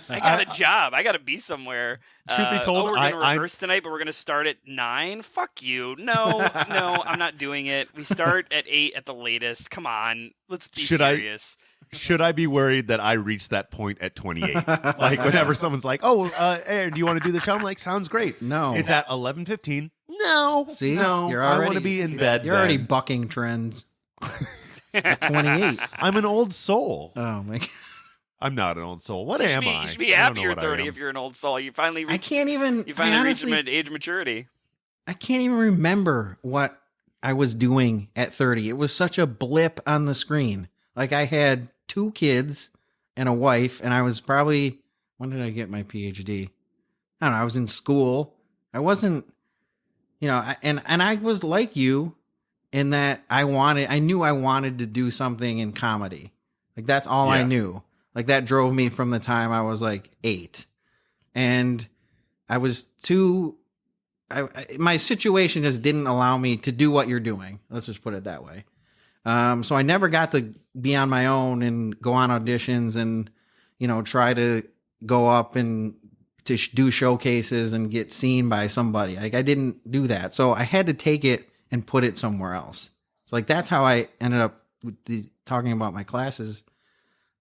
I got a job. I got to be somewhere. Truth be told, we're going to rehearse tonight, but we're going to start at 9. Fuck you. No, I'm not doing it. We start at 8 at the latest. Come on. Let's be serious. Should I be worried that I reached that point at 28? Like, whenever someone's like, oh, Aaron, do you want to do the show? I'm like, sounds great. No. It's at 11:15. No. See? No. You're I already, want to be in bed. You're already bucking trends. At 28. I'm an old soul. Oh, my God. I'm not an old soul. What am I? You should be happy you're 30 if you're an old soul. You finally reached, reached age maturity. I can't even remember what I was doing at 30. It was such a blip on the screen. Like, I had 2 kids and a wife, and I was probably, when did I get my PhD? I don't know. I was in school. I wasn't, and I was like you in that I knew I wanted to do something in comedy. Like, that's all I knew. Like, that drove me from the time I was like 8. And I was my situation just didn't allow me to do what you're doing. Let's just put it that way. So I never got to be on my own and go on auditions and, try to go up and to do showcases and get seen by somebody. Like, I didn't do that. So I had to take it and put it somewhere else. So like, that's how I ended up with talking about my classes.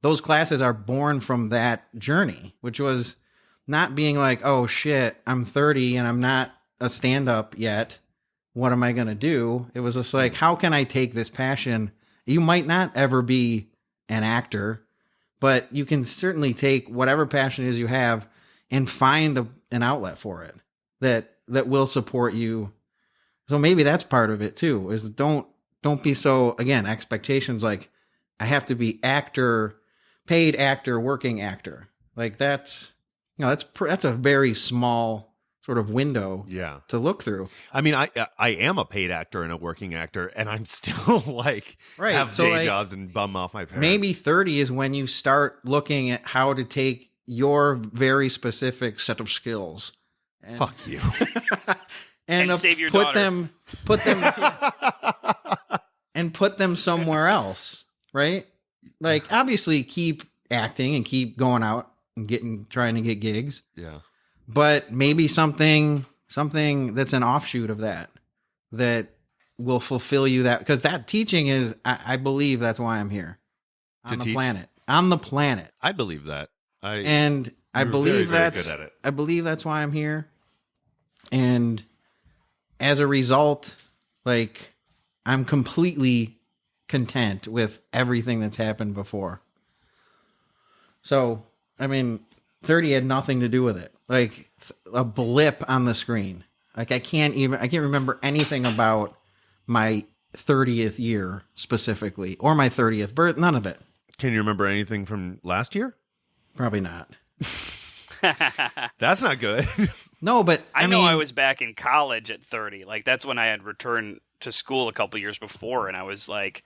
Those classes are born from that journey, which was not being like, oh shit, I'm 30 and I'm not a stand-up yet. What am I going to do? It was just like, how can I take this passion? You might not ever be an actor, but you can certainly take whatever passion it is you have and find an outlet for it that will support you. So maybe that's part of it too, is don't be so, again, expectations like I have to be paid actor, working actor. Like that's a very small sort of window to look through. I mean, I am a paid actor and a working actor, and I'm still like have so day jobs and bum off my parents. Maybe 30 is when you start looking at how to take your very specific set of skills. Fuck you. and save your put daughter. put them somewhere else, right? Like, obviously keep acting and keep going out and trying to get gigs. Yeah. But maybe something that's an offshoot of that will fulfill you, that because that teaching is, I believe that's why I'm here on the planet. On the planet. I believe that. I believe very good at it. I believe that's why I'm here. And as a result, like, I'm completely content with everything that's happened before. So, I mean, 30 had nothing to do with it. Like, a blip on the screen. Like, I can't remember anything about my 30th year specifically, or my 30th birth. None of it. Can you remember anything from last year? Probably not. That's not good. No, but I mean, know I was back in college at 30. Like, that's when I had returned to school a couple years before, and I was like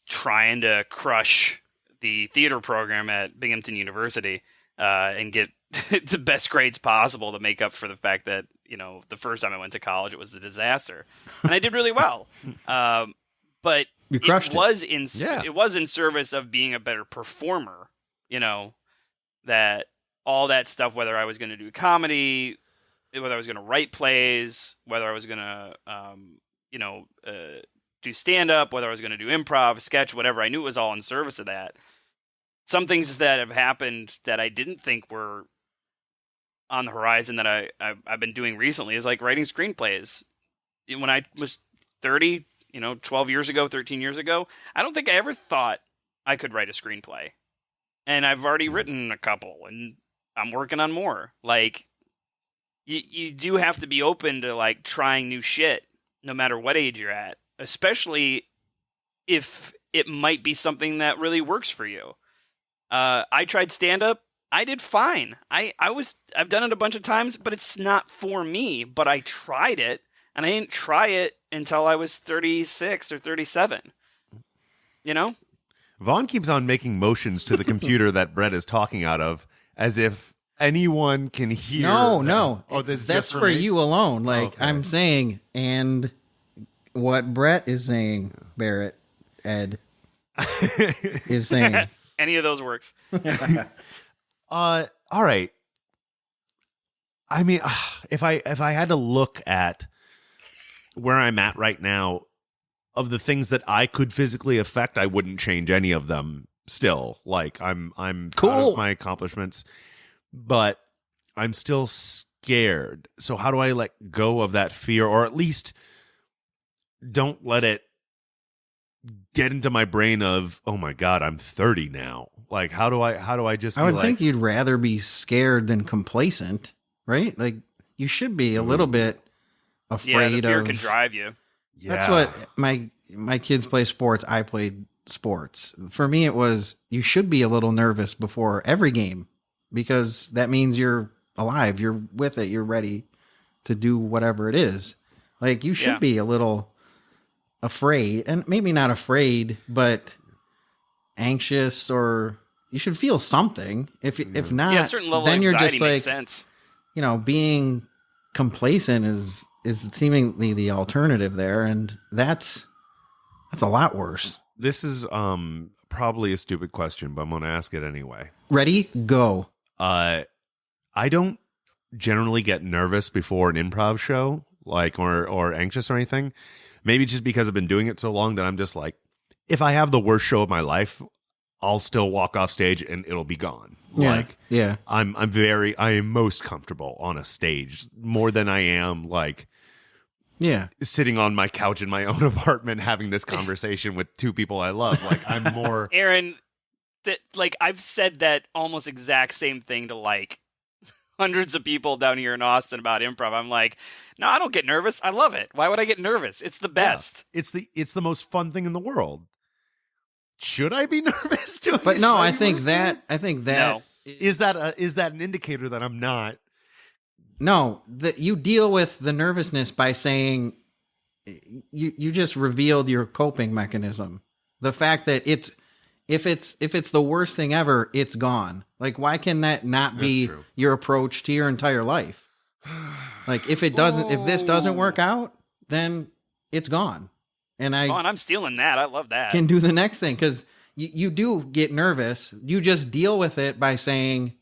trying to crush the theater program at Binghamton University and get the best grades possible to make up for the fact that, you know, the first time I went to college, it was a disaster. And I did really well. But you crushed it was in service of being a better performer, you know, that all that stuff, whether I was going to do comedy, whether I was going to write plays, whether I was going to, do stand-up, whether I was going to do improv, sketch, whatever, I knew it was all in service of that. Some things that have happened that I didn't think were on the horizon that I've been doing recently is like writing screenplays. When I was 30, 12 years ago, 13 years ago, I don't think I ever thought I could write a screenplay. And I've already written a couple, and I'm working on more. Like, you do have to be open to like trying new shit, no matter what age you're at, especially if it might be something that really works for you. I tried stand-up. I did fine. I've done it a bunch of times, but it's not for me. But I tried it, and I didn't try it until I was 36 or 37. You know? Vaughn keeps on making motions to the computer that Brett is talking out of, as if anyone can hear. No. Oh, that's for you alone. Like, okay. I'm saying, and what Brett is saying, Barrett, Ed, is saying. Any of those works. All right. I mean, if I had to look at where I'm at right now, of the things that I could physically affect, I wouldn't change any of them. Still, like I'm cool. proud of my accomplishments, but I'm still scared. So how do I let go of that fear, or at least don't let it get into my brain of, oh my God, I'm 30 now. Like, how do I just, I would think you'd rather be scared than complacent, right? Like, you should be a little bit afraid the fear of. can drive you. Yeah. That's what my kids play sports. I played sports. For me, it was, you should be a little nervous before every game, because that means you're alive. You're with it. You're ready to do whatever it is. Like, you should be a little afraid, and maybe not afraid, but anxious, or you should feel something. If not, a certain level then of you're anxiety just like, makes sense. Being complacent is seemingly the alternative there, and that's a lot worse. This is probably a stupid question, but I'm going to ask it anyway. Ready? Go. I don't generally get nervous before an improv show, like or anxious or anything. Maybe just because I've been doing it so long that I'm just like, if I have the worst show of my life, I'll still walk off stage and it'll be gone. Yeah. I am most comfortable on a stage more than I am like sitting on my couch in my own apartment having this conversation with two people I love. Like, I'm more Aaron, that like I've said that almost exact same thing to like hundreds of people down here in Austin about improv. I'm like, no, I don't get nervous. I love it. Why would I get nervous? It's the best. Yeah, it's the most fun thing in the world. Should I be nervous? But no, I think that No. Is that an indicator that I'm not? No, that you deal with the nervousness by saying you just revealed your coping mechanism. The fact that if it's the worst thing ever, it's gone. Like, why can that not be your approach to your entire life? Like, if this doesn't work out, then it's gone. And I'm stealing that. I love that. Can do the next thing, because you do get nervous. You just deal with it by saying,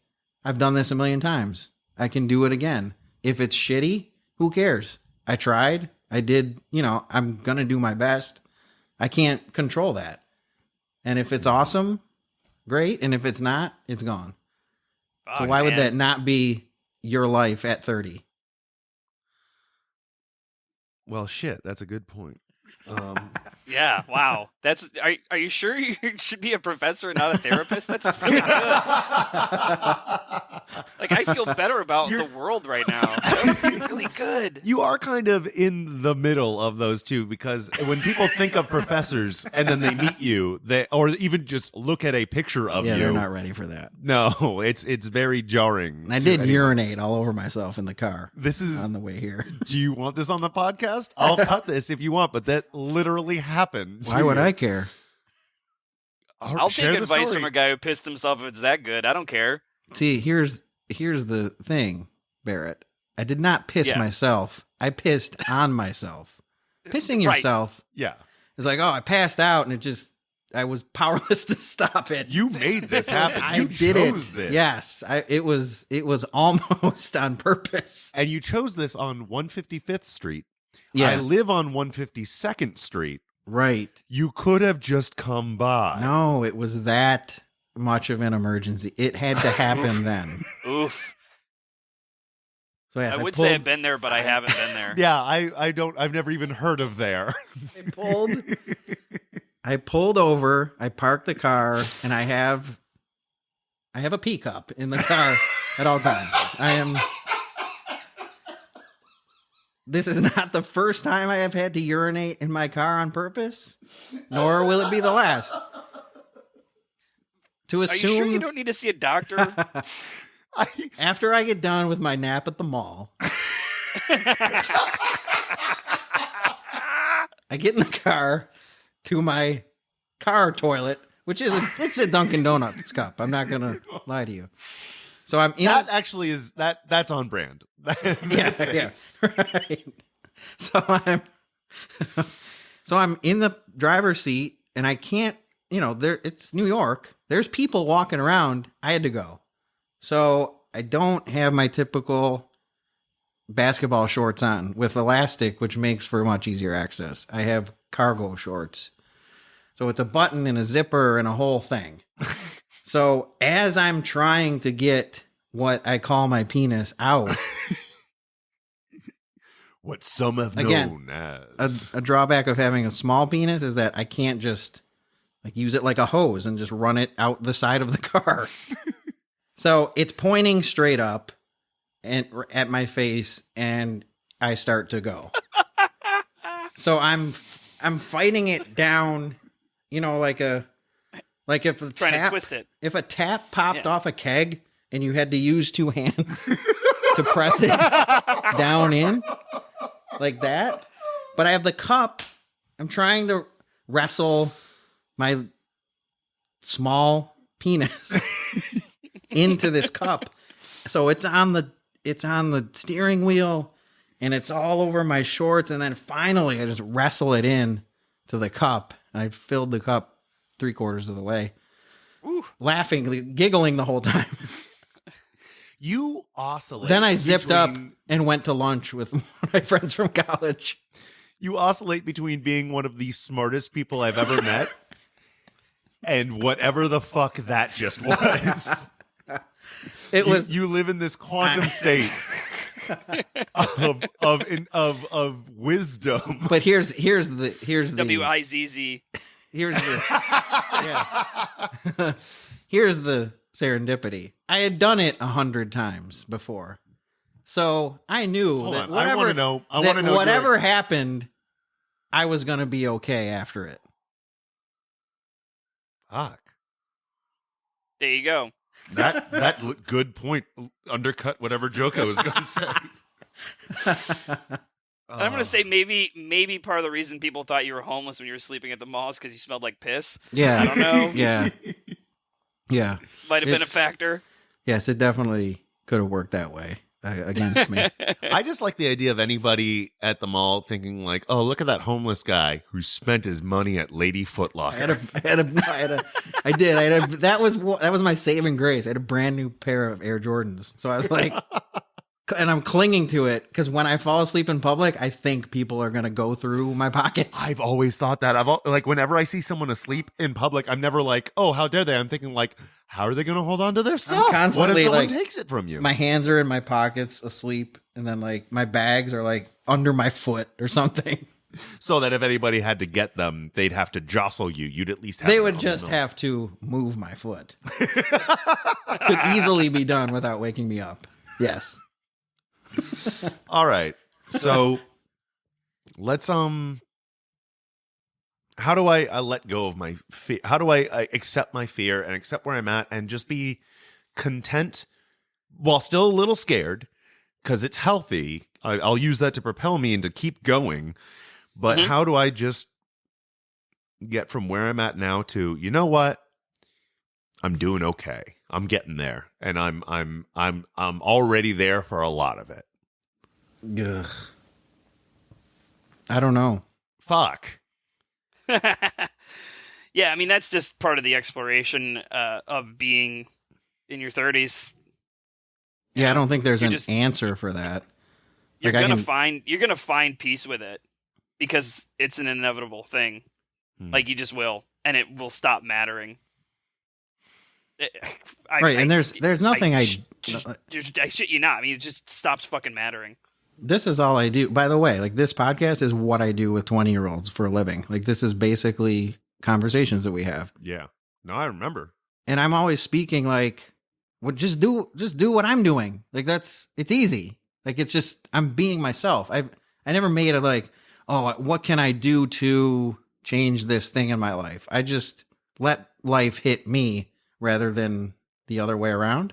I've done this a million times. I can do it again. If it's shitty, who cares? I tried. I did, I'm going to do my best. I can't control that. And if it's awesome, great. And if it's not, it's gone. So why would that not be your life at 30? Well, shit, that's a good point. Yeah, wow. Are you sure you should be a professor and not a therapist? That's really good. Like, I feel better about the world right now. That's really good. You are kind of in the middle of those two, because when people think of professors and then they meet you, or even just look at a picture of you, they're not ready for that. No, it's very jarring. I did urinate all over myself in the car. This is on the way here. Do you want this on the podcast? I'll cut this if you want, but that literally happened. Why would I care? I'll take advice from a guy who pissed himself if it's that good. I don't care. See, here's the thing, Barrett. I did not piss myself. I pissed on myself. Pissing yourself is like, oh, I passed out and I was powerless to stop it. You made this happen. I did it. Yes, it was almost on purpose. And you chose this on 155th Street. Yeah. I live on 152nd Street. Right. You could have just come by. No, it was that much of an emergency. It had to happen then. Oof. So yes, I would say I've been there, but I haven't been there. Yeah, I've never even heard of there. I pulled over, I parked the car, and I have a pee cup in the car at all times. This is not the first time I have had to urinate in my car on purpose, nor will it be the last. To assume, are you sure you don't need to see a doctor? After I get done with my nap at the mall, I get in the car to my car toilet, which is it's a Dunkin' Donuts cup. I'm not gonna lie to you. So I'm in. That's on brand. Yes, right. So I'm in the driver's seat, and I can't. It's New York. There's people walking around. I had to go. So I don't have my typical basketball shorts on with elastic, which makes for much easier access. I have cargo shorts. So it's a button and a zipper and a whole thing. So as I'm trying to get what I call my penis out. What some have known as. A drawback of having a small penis is that I can't just use it like a hose and just run it out the side of the car. So it's pointing straight up and at my face, and I start to go. So I'm fighting it down, like if trying to twist it. If a tap popped off a keg and you had to use two hands to press it down in like that, but I have the cup. I'm trying to wrestle my small penis into this cup. So it's on the steering wheel, and it's all over my shorts, and then finally I just wrestle it in to the cup. And I filled the cup 3/4 of the way. Ooh. Laughing, giggling the whole time. You oscillate. Then I zipped up and went to lunch with one of my friends from college. You oscillate between being one of the smartest people I've ever met and whatever the fuck that just was. You live in this quantum state of wisdom. But here's the WIZZ. Here's the serendipity. I had done it 100 times before, so I knew that whatever happened, I was going to be okay after it. Fuck. There you go. That good point undercut whatever joke I was going to say. I'm going to say maybe part of the reason people thought you were homeless when you were sleeping at the mall is because you smelled like piss. Yeah. I don't know. Yeah. Might have been a factor. Yes, it definitely could have worked that way against me. I just like the idea of anybody at the mall thinking like, oh, look at that homeless guy who spent his money at Lady Foot Locker. That was my saving grace. I had a brand new pair of Air Jordans. So I was like, and I'm clinging to it because when I fall asleep in public, I think people are going to go through my pockets. I've always thought that. Whenever I see someone asleep in public, I'm never like, oh, how dare they? I'm thinking like, how are they going to hold on to their stuff? What if someone takes it from you? My hands are in my pockets asleep, and then my bags are under my foot or something. So that if anybody had to get them, they'd have to jostle you. You'd at least have They it would on just them. have to move my foot. Could easily be done without waking me up. Yes. All right. So let's how do I let go of my fear? How do I accept my fear and accept where I'm at and just be content while still a little scared, because it's healthy. I'll use that to propel me and to keep going. But how do I just get from where I'm at now to, you know what? I'm doing okay. I'm getting there, and I'm already there for a lot of it. Ugh. I don't know. Fuck. Yeah, I mean, that's just part of the exploration of being in your 30s. Yeah, I don't think there's You're an just- answer for that. You're Like, gonna find peace with it because it's an inevitable thing. Like, you just will, and it will stop mattering. And there's nothing I shit you not. I mean, it just stops fucking mattering. This is all I do. By the way, like, this podcast is what I do with 20-year-olds for a living. Like, this is basically conversations that we have. Yeah. No, I remember. And I'm always speaking like, well, just do what I'm doing. Like, it's easy. Like, it's just, I'm being myself. I never made it like, oh, what can I do to change this thing in my life? I just let life hit me rather than the other way around.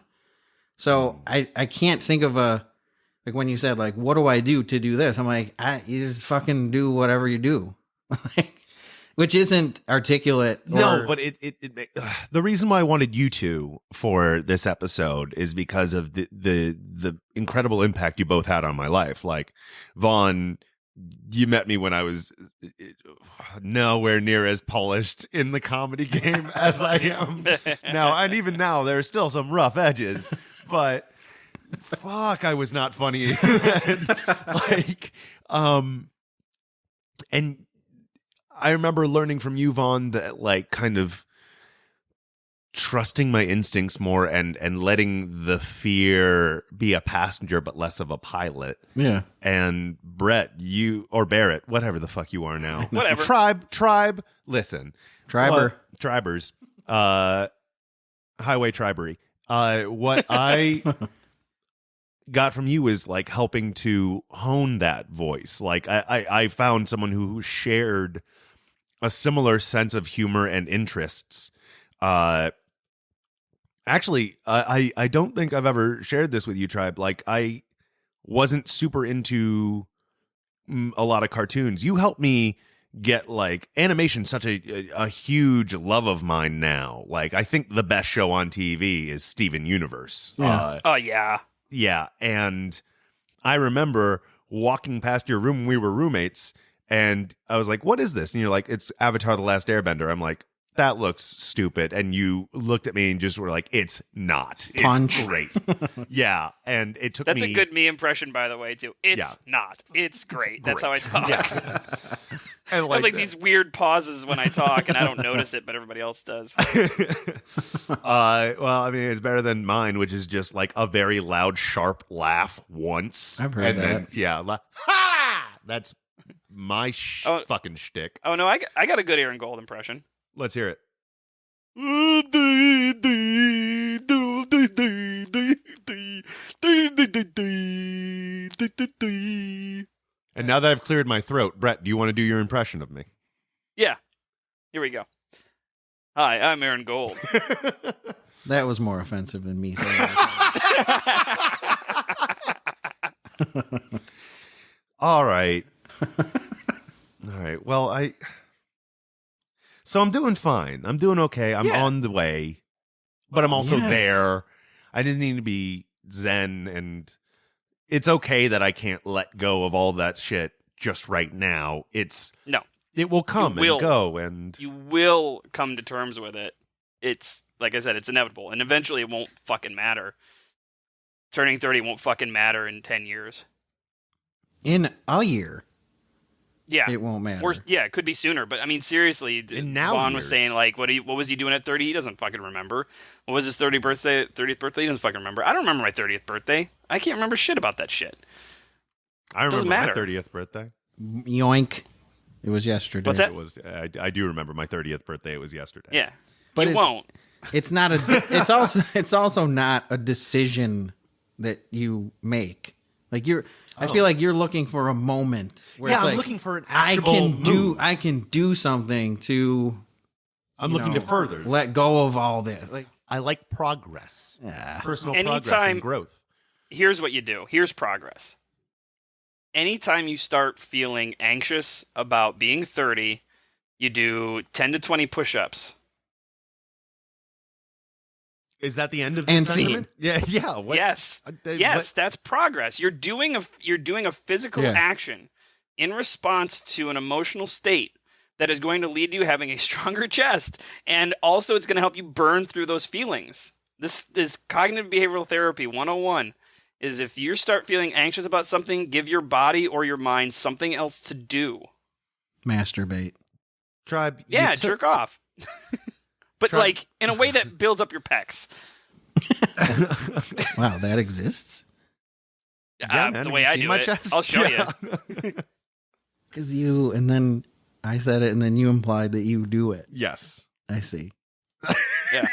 So I can't think of like when you said, like, what do I do to do this? I'm like, you just fucking do whatever you do. Which isn't articulate. No, but the reason why I wanted you two for this episode is because of the incredible impact you both had on my life. Like, Vaughn, you met me when I was nowhere near as polished in the comedy game as I am now. And even now, there are still some rough edges, but fuck, I was not funny. Like, and I remember learning from you, Vaughn, that, like, kind of trusting my instincts more and letting the fear be a passenger but less of a pilot. Yeah. And Brett, or Barrett, whatever the fuck you are now. Whatever. Tribe, listen. Tribers. Highway tribery. What I got from you is, like, helping to hone that voice. Like, I found someone who shared a similar sense of humor and interests. Actually, I don't think I've ever shared this with you, Tribe. Like, I wasn't super into a lot of cartoons. You helped me get, like, animation such a huge love of mine now. Like, I think the best show on TV is Steven Universe. Yeah. Oh, yeah. Yeah, and I remember walking past your room when we were roommates, and I was like, what is this? And you're like, it's Avatar The Last Airbender. I'm like, that looks stupid. And you looked at me and just were like, it's not. It's Punch. great. Yeah, and it took That's me... a good me impression, by the way, too. It's not. It's great. That's how I talk. Yeah. And I have, like, these weird pauses when I talk, and I don't notice it, but everybody else does. Well, I mean, it's better than mine, which is just, like, a very loud, sharp laugh once. I've heard Then, ha! That's my fucking shtick. Oh, no, I got a good Aaron Gold impression. Let's hear it. And now that I've cleared my throat, Brett, do you want to do your impression of me? Yeah. Here we go. Hi, I'm Aaron Gold. That was more offensive than me saying that. All right. All right. Well, So I'm doing fine. I'm doing okay. I'm on the way, but I'm also there. I just need to be zen, and it's okay that I can't let go of all that shit just right now. It will come and go, and you will come to terms with it. It's, like I said, it's inevitable, and eventually it won't fucking matter. Turning 30 won't fucking matter in 10 years. In a year. Yeah. It won't matter. Or, yeah, it could be sooner, but I mean, seriously, Vaughn was saying, like, what was he doing at 30? He doesn't fucking remember. What was his 30th birthday? He doesn't fucking remember. I don't remember my 30th birthday. I can't remember shit about that shit. I remember Doesn't matter. my 30th birthday. Yoink. It was yesterday. What's that? It was. I do remember my 30th birthday. It was yesterday. Yeah, But you won't. It's not a. It's also not a decision that you make. Like I feel like you're looking for a moment where it's I'm like, looking for an actionable move. I can do something to. I'm looking to further. Let go of all this. Like, I like progress. yeah. Personal Anytime- progress and growth. Here's what you do. Here's progress. Anytime you start feeling anxious about being 30, you do 10 to 20 push-ups. Is that the end of And the scene. sentiment? Yeah. What, Yes. Yes, that's progress. You're doing a physical Yeah. action in response to an emotional state that is going to lead to you having a stronger chest, and also it's going to help you burn through those feelings. This is cognitive behavioral therapy 101. Is if you start feeling anxious about something, give your body or your mind something else to do. Masturbate. Tribe. Yeah, jerk off. But like in a way that builds up your pecs. Wow, that exists. Yeah, man, The have way you I seen do my it, chest? I'll show you. Because and then I said it, and then you implied that you do it. Yes. I see. Yeah.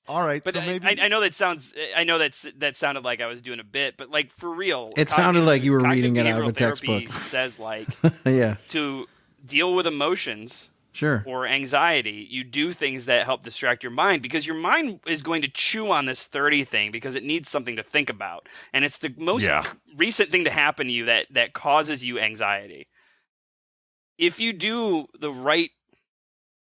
All right. But so maybe I know that sounds. I know that sounded like I was doing a bit, but like for real, It sounded like you were cognitive reading it out of a behavioral therapy textbook. Says like Yeah, to deal with emotions sure. or anxiety, you do things that help distract your mind, because your mind is going to chew on this 30 thing because it needs something to think about, and it's the most recent thing to happen to you that causes you anxiety. If you do the right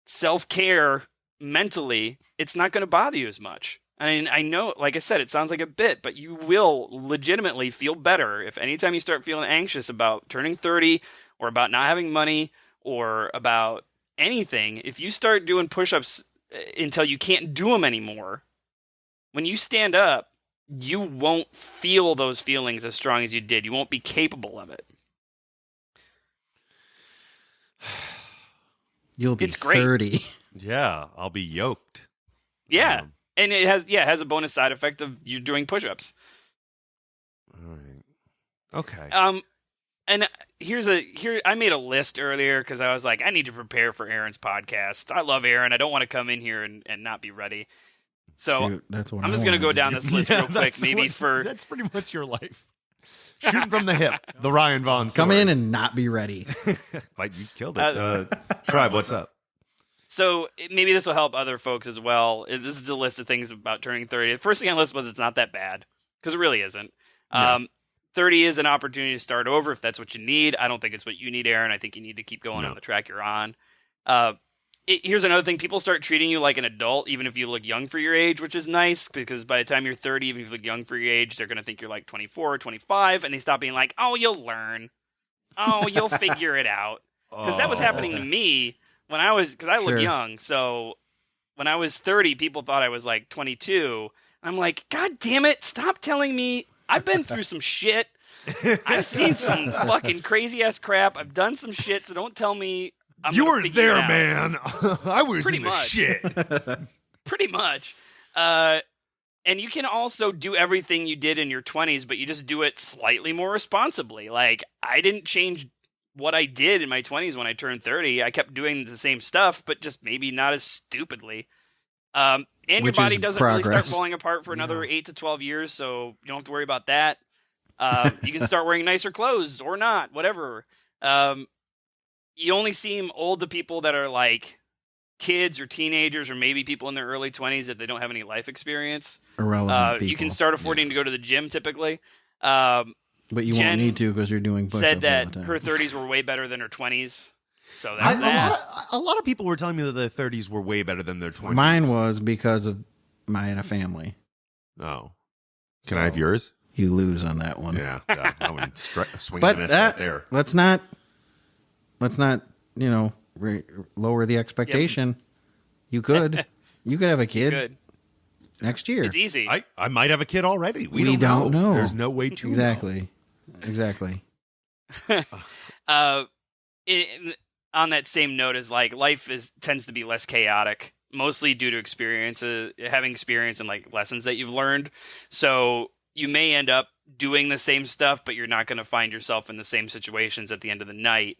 self-care mentally, it's not going to bother you as much. I mean, I know, like I said, it sounds like a bit, but you will legitimately feel better if anytime you start feeling anxious about turning 30 or about not having money or about anything, if you start doing push-ups until you can't do them anymore, when you stand up, you won't feel those feelings as strong as you did. You won't be capable of it. You'll be It's great. 30. Yeah, I'll be yoked. Yeah. And it has a bonus side effect of you doing push-ups. All right. Okay. And I made a list earlier because I was like, I need to prepare for Aaron's podcast. I love Aaron. I don't want to come in here and not be ready. So Shoot, that's what I'm just going to go down this list real quick. that's Maybe that's pretty much your life. Shooting from the hip. The Ryan Vaughan story. Come in and not be ready. Like, you killed it. Tribe, what's up? So maybe this will help other folks as well. This is a list of things about turning 30. The first thing on the list was it's not that bad, because it really isn't. Yeah. 30 is an opportunity to start over if that's what you need. I don't think it's what you need, Aaron. I think you need to keep going on the track you're on. Here's another thing. People start treating you like an adult, even if you look young for your age, which is nice, because by the time you're 30, even if you look young for your age, they're going to think you're like 24 or 25, and they stop being like, oh, you'll learn. Oh, you'll figure it out. Because that was happening to me when I was, because I look Sure. young. So when I was 30, people thought I was like 22. I'm like, God damn it, stop telling me. I've been through some shit. I've seen some fucking crazy ass crap. I've done some shit, so don't tell me I'm You gonna weren't figure it there, out. man. I was Pretty in the much. shit. Pretty much. And you can also do everything you did in your 20s, but you just do it slightly more responsibly. Like, I didn't change what I did in my 20s when I turned 30. I kept doing the same stuff, but just maybe not as stupidly. And your Which body is doesn't really start progress. falling apart for another 8 to 12 years, so you don't have to worry about that. You can start wearing nicer clothes or not, whatever. You only seem old to people that are like kids or teenagers or maybe people in their early 20s if they don't have any life experience. Irrelevant You can people. start affording to go to the gym typically. But you Jen won't need to because you're doing push-ups said all that the time. her 30s were way better than her 20s. So that's that. A lot of people were telling me that their 30s were way better than their 20s. Mine was because of I had a family. Oh. Can I have yours? You lose on that one. Yeah. I would swing But and miss that right there. let's not lower the expectation. You could have a kid Good. next year. It's easy. I might have a kid already. We don't know. There's no way to know. Exactly. On that same note, is like life tends to be less chaotic, mostly due to having experience and like lessons that you've learned. So you may end up doing the same stuff, but you're not going to find yourself in the same situations at the end of the night.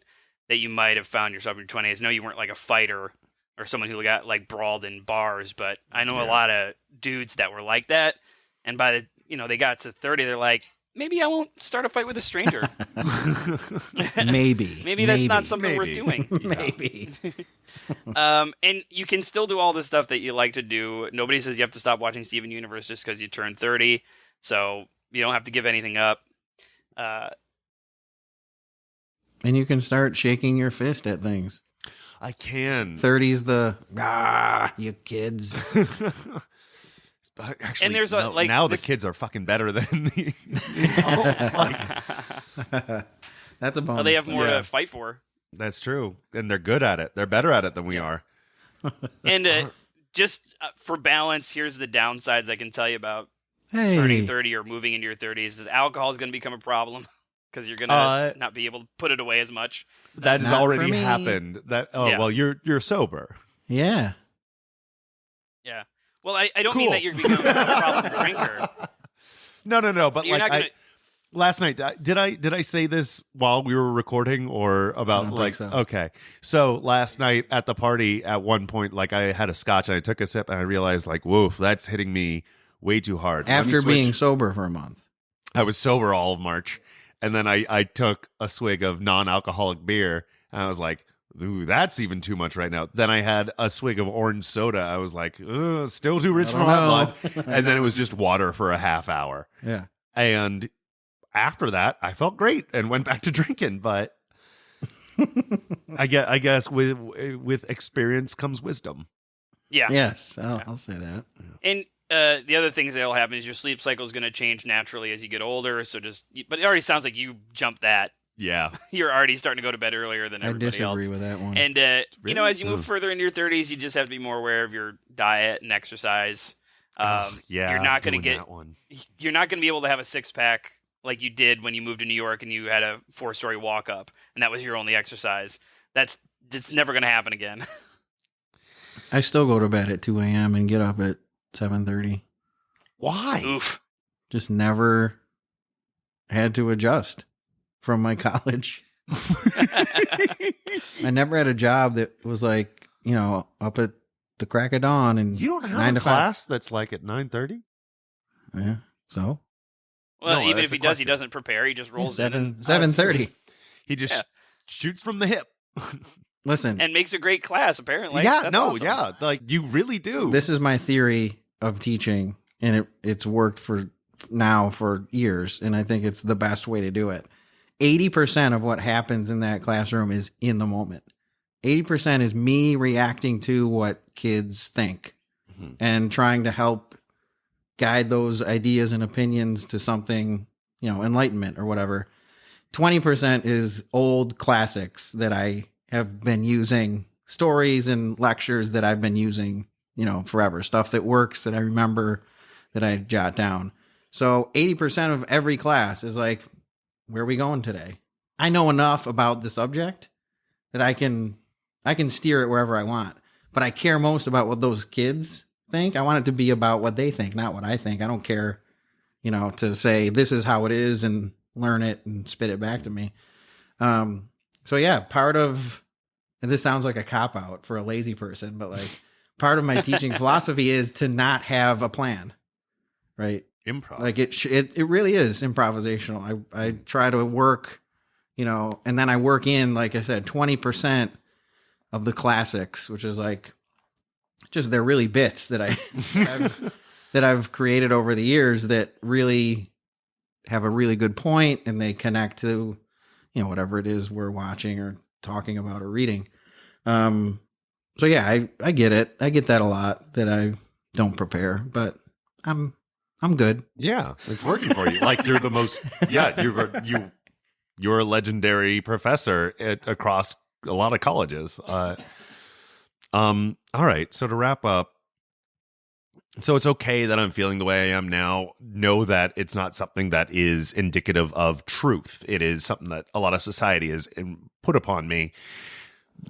that you might have found yourself in your 20s. I know you weren't like a fighter or someone who got like brawled in bars, but I know a lot of dudes that were like that. And by the, they got to 30, they're like, maybe I won't start a fight with a stranger. Maybe that's not something worth doing. Maybe. And you can still do all the stuff that you like to do. Nobody says you have to stop watching Steven Universe just because you turned 30. So you don't have to give anything up. And you can start shaking your fist at things. I can. 30's you kids. Actually, and there's now the kids are fucking better than the adults. That's a bonus. Well, they have more to fight for. That's true, and they're good at it. They're better at it than we are. And just for balance, here's the downsides I can tell you about turning 30 or moving into your 30s. Is alcohol is going to become a problem. Because you're gonna not be able to put it away as much. That has already happened. Well, you're sober. Yeah. Yeah. Well, I don't mean that you're becoming a problem drinker. No. But last night, did I say this while we were recording or about think so. Okay. So last night at the party, at one point, I had a scotch and I took a sip and I realized woof, that's hitting me way too hard. After being sober for a month, I was sober all of March. And then I took a swig of non-alcoholic beer, and I was like, ooh, that's even too much right now. Then I had a swig of orange soda. I was like, still too rich for my blood. And then it was just water for a half hour. Yeah. And after that, I felt great and went back to drinking. But I guess with experience comes wisdom. Yeah. Yes, I'll say that. And the other things that'll happen is your sleep cycle is going to change naturally as you get older. So but it already sounds like you jumped that. Yeah. You're already starting to go to bed earlier than everybody else. I disagree with that one. And, as you move further into your 30s, you just have to be more aware of your diet and exercise. You're not going to be able to have a six pack like you did when you moved to New York and you had a 4-story walk up and that was your only exercise. It's never going to happen again. I still go to bed at 2 a.m. and get up at 7:30. Why? Oof. Just never had to adjust from my college. I never had a job that was up at the crack of dawn and you don't have 9 a to class 5. That's at 9:30. Yeah. So. Well, even if he does, he doesn't prepare. He just rolls in. 7:30. He just shoots from the hip. Listen, and makes a great class. Apparently, That's awesome. Yeah. You really do. This is my theory of teaching, and it's worked for years, and I think it's the best way to do it. 80% of what happens in that classroom is in the moment. 80% is me reacting to what kids think and trying to help guide those ideas and opinions to something, enlightenment or whatever. 20% is old classics that I have been using, stories and lectures that I've been using, forever. Stuff that works, that I remember, that I jot down. So 80% of every class is like, where are we going today? I know enough about the subject that I can steer it wherever I want. But I care most about what those kids think. I want it to be about what they think, not what I think. I don't care, to say this is how it is and learn it and spit it back to me. So yeah, part of, and this sounds like a cop-out for a lazy person, but part of my teaching philosophy is to not have a plan, right? Improv. It really is improvisational. I try to work, and then I work in, like I said, 20% of the classics, which is they're really bits that I've created over the years that really have a really good point and they connect to, whatever it is we're watching or talking about or reading. So yeah, I get it. I get that a lot, that I don't prepare, but I'm good. Yeah, it's working for you. You're the most. Yeah, you're a legendary professor across a lot of colleges. All right. So to wrap up, so it's okay that I'm feeling the way I am now. Know that it's not something that is indicative of truth. It is something that a lot of society has put upon me.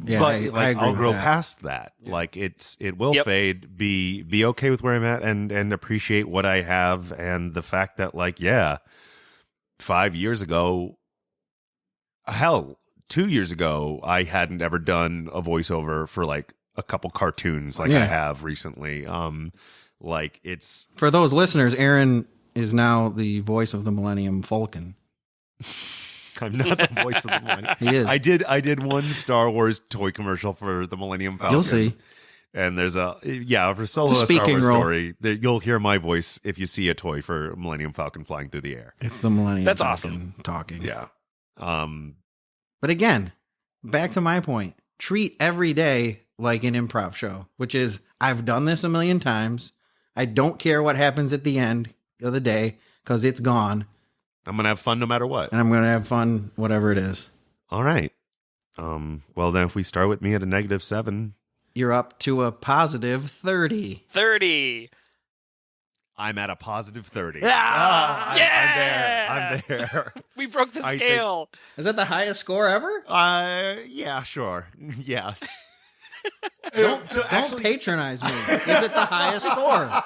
Yeah, but I agree I'll with grow that. past that. Yeah. It will fade. Be okay with where I'm at and appreciate what I have and the fact that 5 years ago, hell, 2 years ago, I hadn't ever done a voiceover for like a couple cartoons like I have recently. Like it's for those listeners, Aaron is now the voice of the Millennium Falcon. I'm not the voice of the Millennium. He is. I did one Star Wars toy commercial for the Millennium Falcon. You'll see. And there's for Solo It's a a Star speaking Wars role. story, you'll hear my voice if you see a toy for Millennium Falcon flying through the air. It's the Millennium That's Falcon talking. Yeah. But again, back to my point. Treat every day like an improv show, which is I've done this a million times. I don't care what happens at the end of the day because it's gone. I'm gonna have fun no matter what. And I'm going to have fun, whatever it is. All right. Well, then if we start with me at a -7, You're up to a positive 30. 30. I'm at a positive 30. Yeah! I'm there. We broke the I scale. Is that the highest score ever? Yeah, sure. Yes. Don't patronize me. Is it the highest score?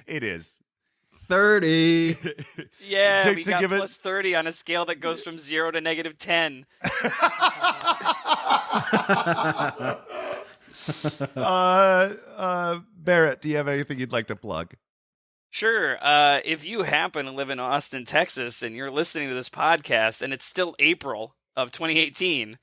It is. 30. Yeah, To we got give it- plus 30 on a scale that goes from 0 to -10. Barrett, do you have anything you'd like to plug? Sure. If you happen to live in Austin, Texas, and you're listening to this podcast, and it's still April of 2018,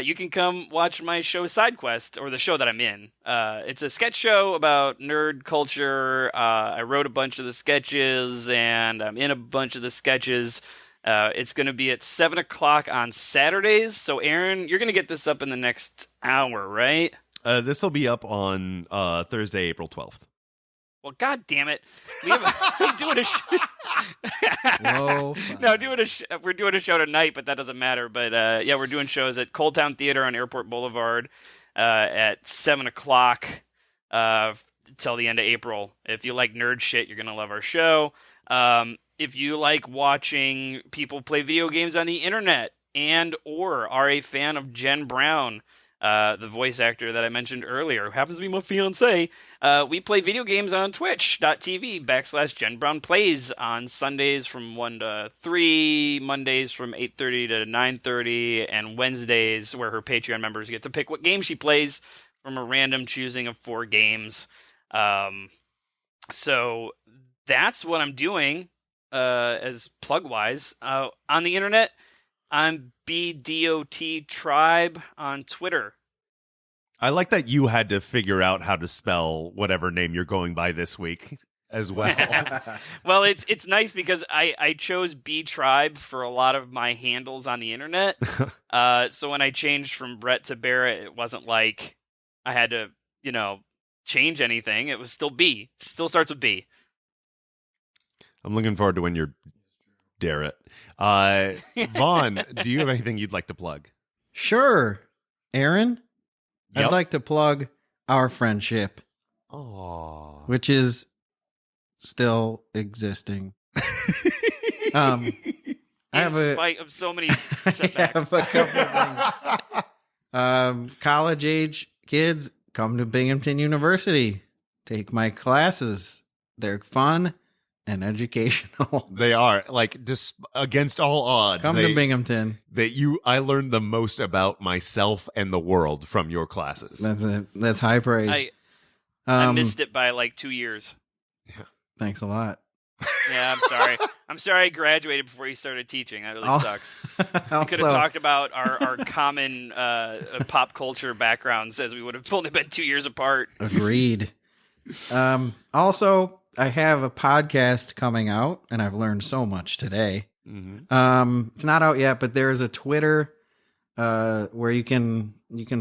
you can come watch my show SideQuest, or the show that I'm in. It's a sketch show about nerd culture. I wrote a bunch of the sketches, and I'm in a bunch of the sketches. It's going to be at 7 o'clock on Saturdays. So, Aaron, you're going to get this up in the next hour, right? This will be up on Thursday, April 12th. Well, God damn it. We're doing a show. Whoa. No, we're doing a show tonight, but that doesn't matter. But yeah, we're doing shows at Cold Town Theater on Airport Boulevard at 7 o'clock till the end of April. If you like nerd shit, you're going to love our show. If you like watching people play video games on the internet and or are a fan of Jen Brown, the voice actor that I mentioned earlier, who happens to be my fiance, we play video games on twitch.tv/Jen Brown Plays on Sundays from 1 to 3, Mondays from 8:30 to 9:30, and Wednesdays where her Patreon members get to pick what game she plays from a random choosing of 4 games. So that's what I'm doing as plug-wise. On the internet, I'm BDOT Tribe on Twitter. I like that you had to figure out how to spell whatever name you're going by this week as well. Well, it's nice because I chose B Tribe for a lot of my handles on the internet. So when I changed from Brett to Barrett, it wasn't like I had to, change anything. It was still B. It still starts with B. I'm looking forward to when you're Barrett. Vaughn, do you have anything you'd like to plug? Sure. Aaron, Yep. I'd like to plug our friendship, Oh. which is still existing. I have In a, spite of so many I setbacks. have a couple things. College age kids, come to Binghamton University. Take my classes. They're fun and educational. They are against all odds. Come to Binghamton. I learned the most about myself and the world from your classes. That's it. That's high praise. I missed it by like 2 years. Thanks a lot. Yeah, I'm sorry. I'm sorry I graduated before you started teaching. That really sucks. We could have Also- talked about our common pop culture backgrounds as we would have only been 2 years apart. Agreed. Also, I have a podcast coming out, and I've learned so much today. Mm-hmm. It's not out yet, but there's a Twitter where you can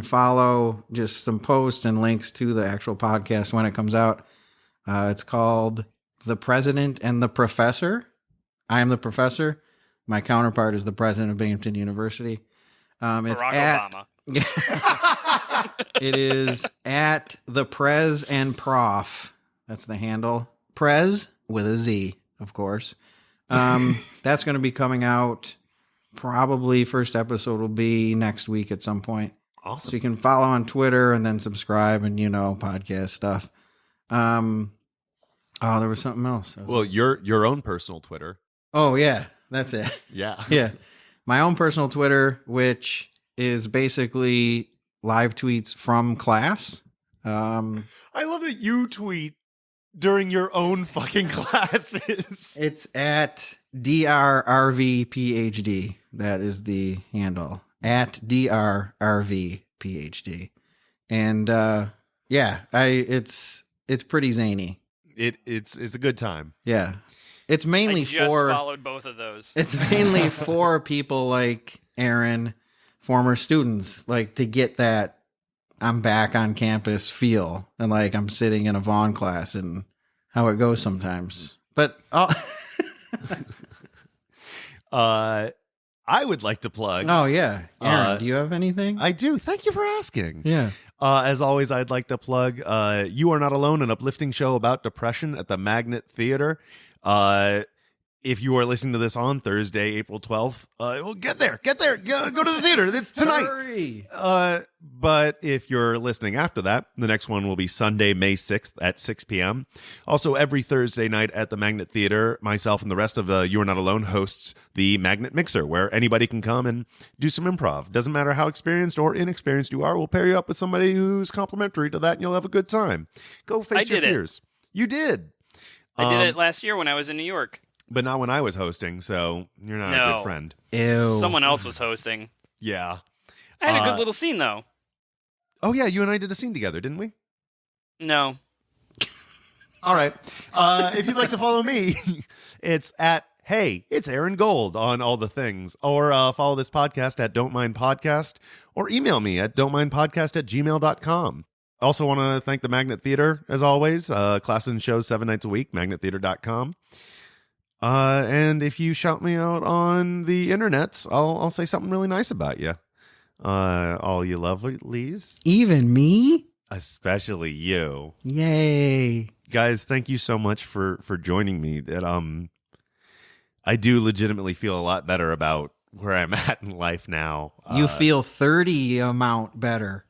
follow just some posts and links to the actual podcast when it comes out. It's called The President and the Professor. I am the professor. My counterpart is the president of Binghamton University. It's Barack Obama. It is at the Prez and Prof. That's the handle. Prez with a Z, of course. That's going to be coming out. Probably first episode will be next week at some point. Awesome. So you can follow on Twitter and then subscribe and podcast stuff. There was something else. Well, your own personal Twitter. Oh yeah, that's it. Yeah. Yeah. my own personal Twitter, which is basically live tweets from class. I love that you tweet during your own fucking classes. It's at DRRVPhD. That is the handle. At DRRVPhD. And it's pretty zany. It's a good time. Yeah. It's mainly I just for followed both of those. It's mainly for people like Aaron, former students, like to get that I'm back on campus feel and like I'm sitting in a Vaughan class and how it goes sometimes. But I would like to plug. Oh yeah. Aaron, do you have anything? I do. Thank you for asking. Yeah. As always, I'd like to plug You Are Not Alone, an uplifting show about depression at the Magnet Theater. If you are listening to this on Thursday, April 12th, well, get there, go to the theater. It's tonight. Hurry. But if you're listening after that, the next one will be Sunday, May 6th at 6 p.m. Also, every Thursday night at the Magnet Theater, myself and the rest of You Are Not Alone hosts the Magnet Mixer, where anybody can come and do some improv. Doesn't matter how experienced or inexperienced you are, we'll pair you up with somebody who's complimentary to that, and you'll have a good time. Go face your fears. You did. I did it last year when I was in New York. But not when I was hosting, so you're not a good friend. Ew. Someone else was hosting. Yeah. I had a good little scene, though. Oh, yeah, you and I did a scene together, didn't we? No. All right. If you'd like to follow me, it's at Hey, it's Aaron Gold on all the things. Or follow this podcast at Don't Mind Podcast, or email me at don'tmindpodcast@gmail.com. Also want to thank the Magnet Theater, as always. Classes and shows 7 nights a week, magnettheater.com. And if you shout me out on the internets, I'll say something really nice about you. All you lovelies. Even me? Especially you. Yay. Guys, thank you so much for joining me. That I do legitimately feel a lot better about where I'm at in life now. You feel 30 amount better.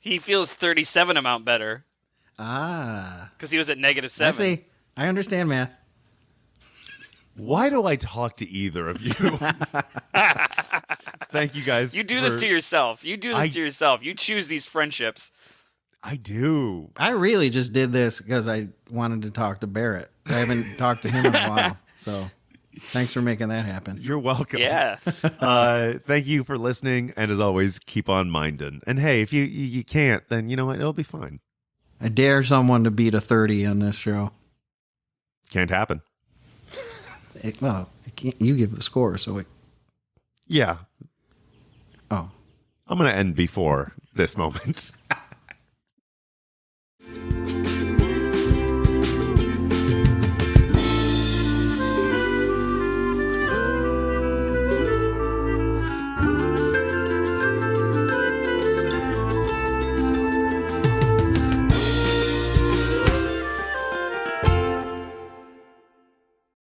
He feels 37 amount better. Ah. Because he was at -7. I understand math. Why do I talk to either of you? Thank you guys. You do this to yourself. You choose these friendships. I do. I really just did this because I wanted to talk to Barrett. I haven't talked to him in a while. So thanks for making that happen. You're welcome. Yeah. Thank you for listening. And as always, keep on minding. And hey, if you can't, then you know what? It'll be fine. I dare someone to beat a 30 on this show. Can't happen. It can't. You give the score, so it. Yeah. Oh. I'm going to end before this moment.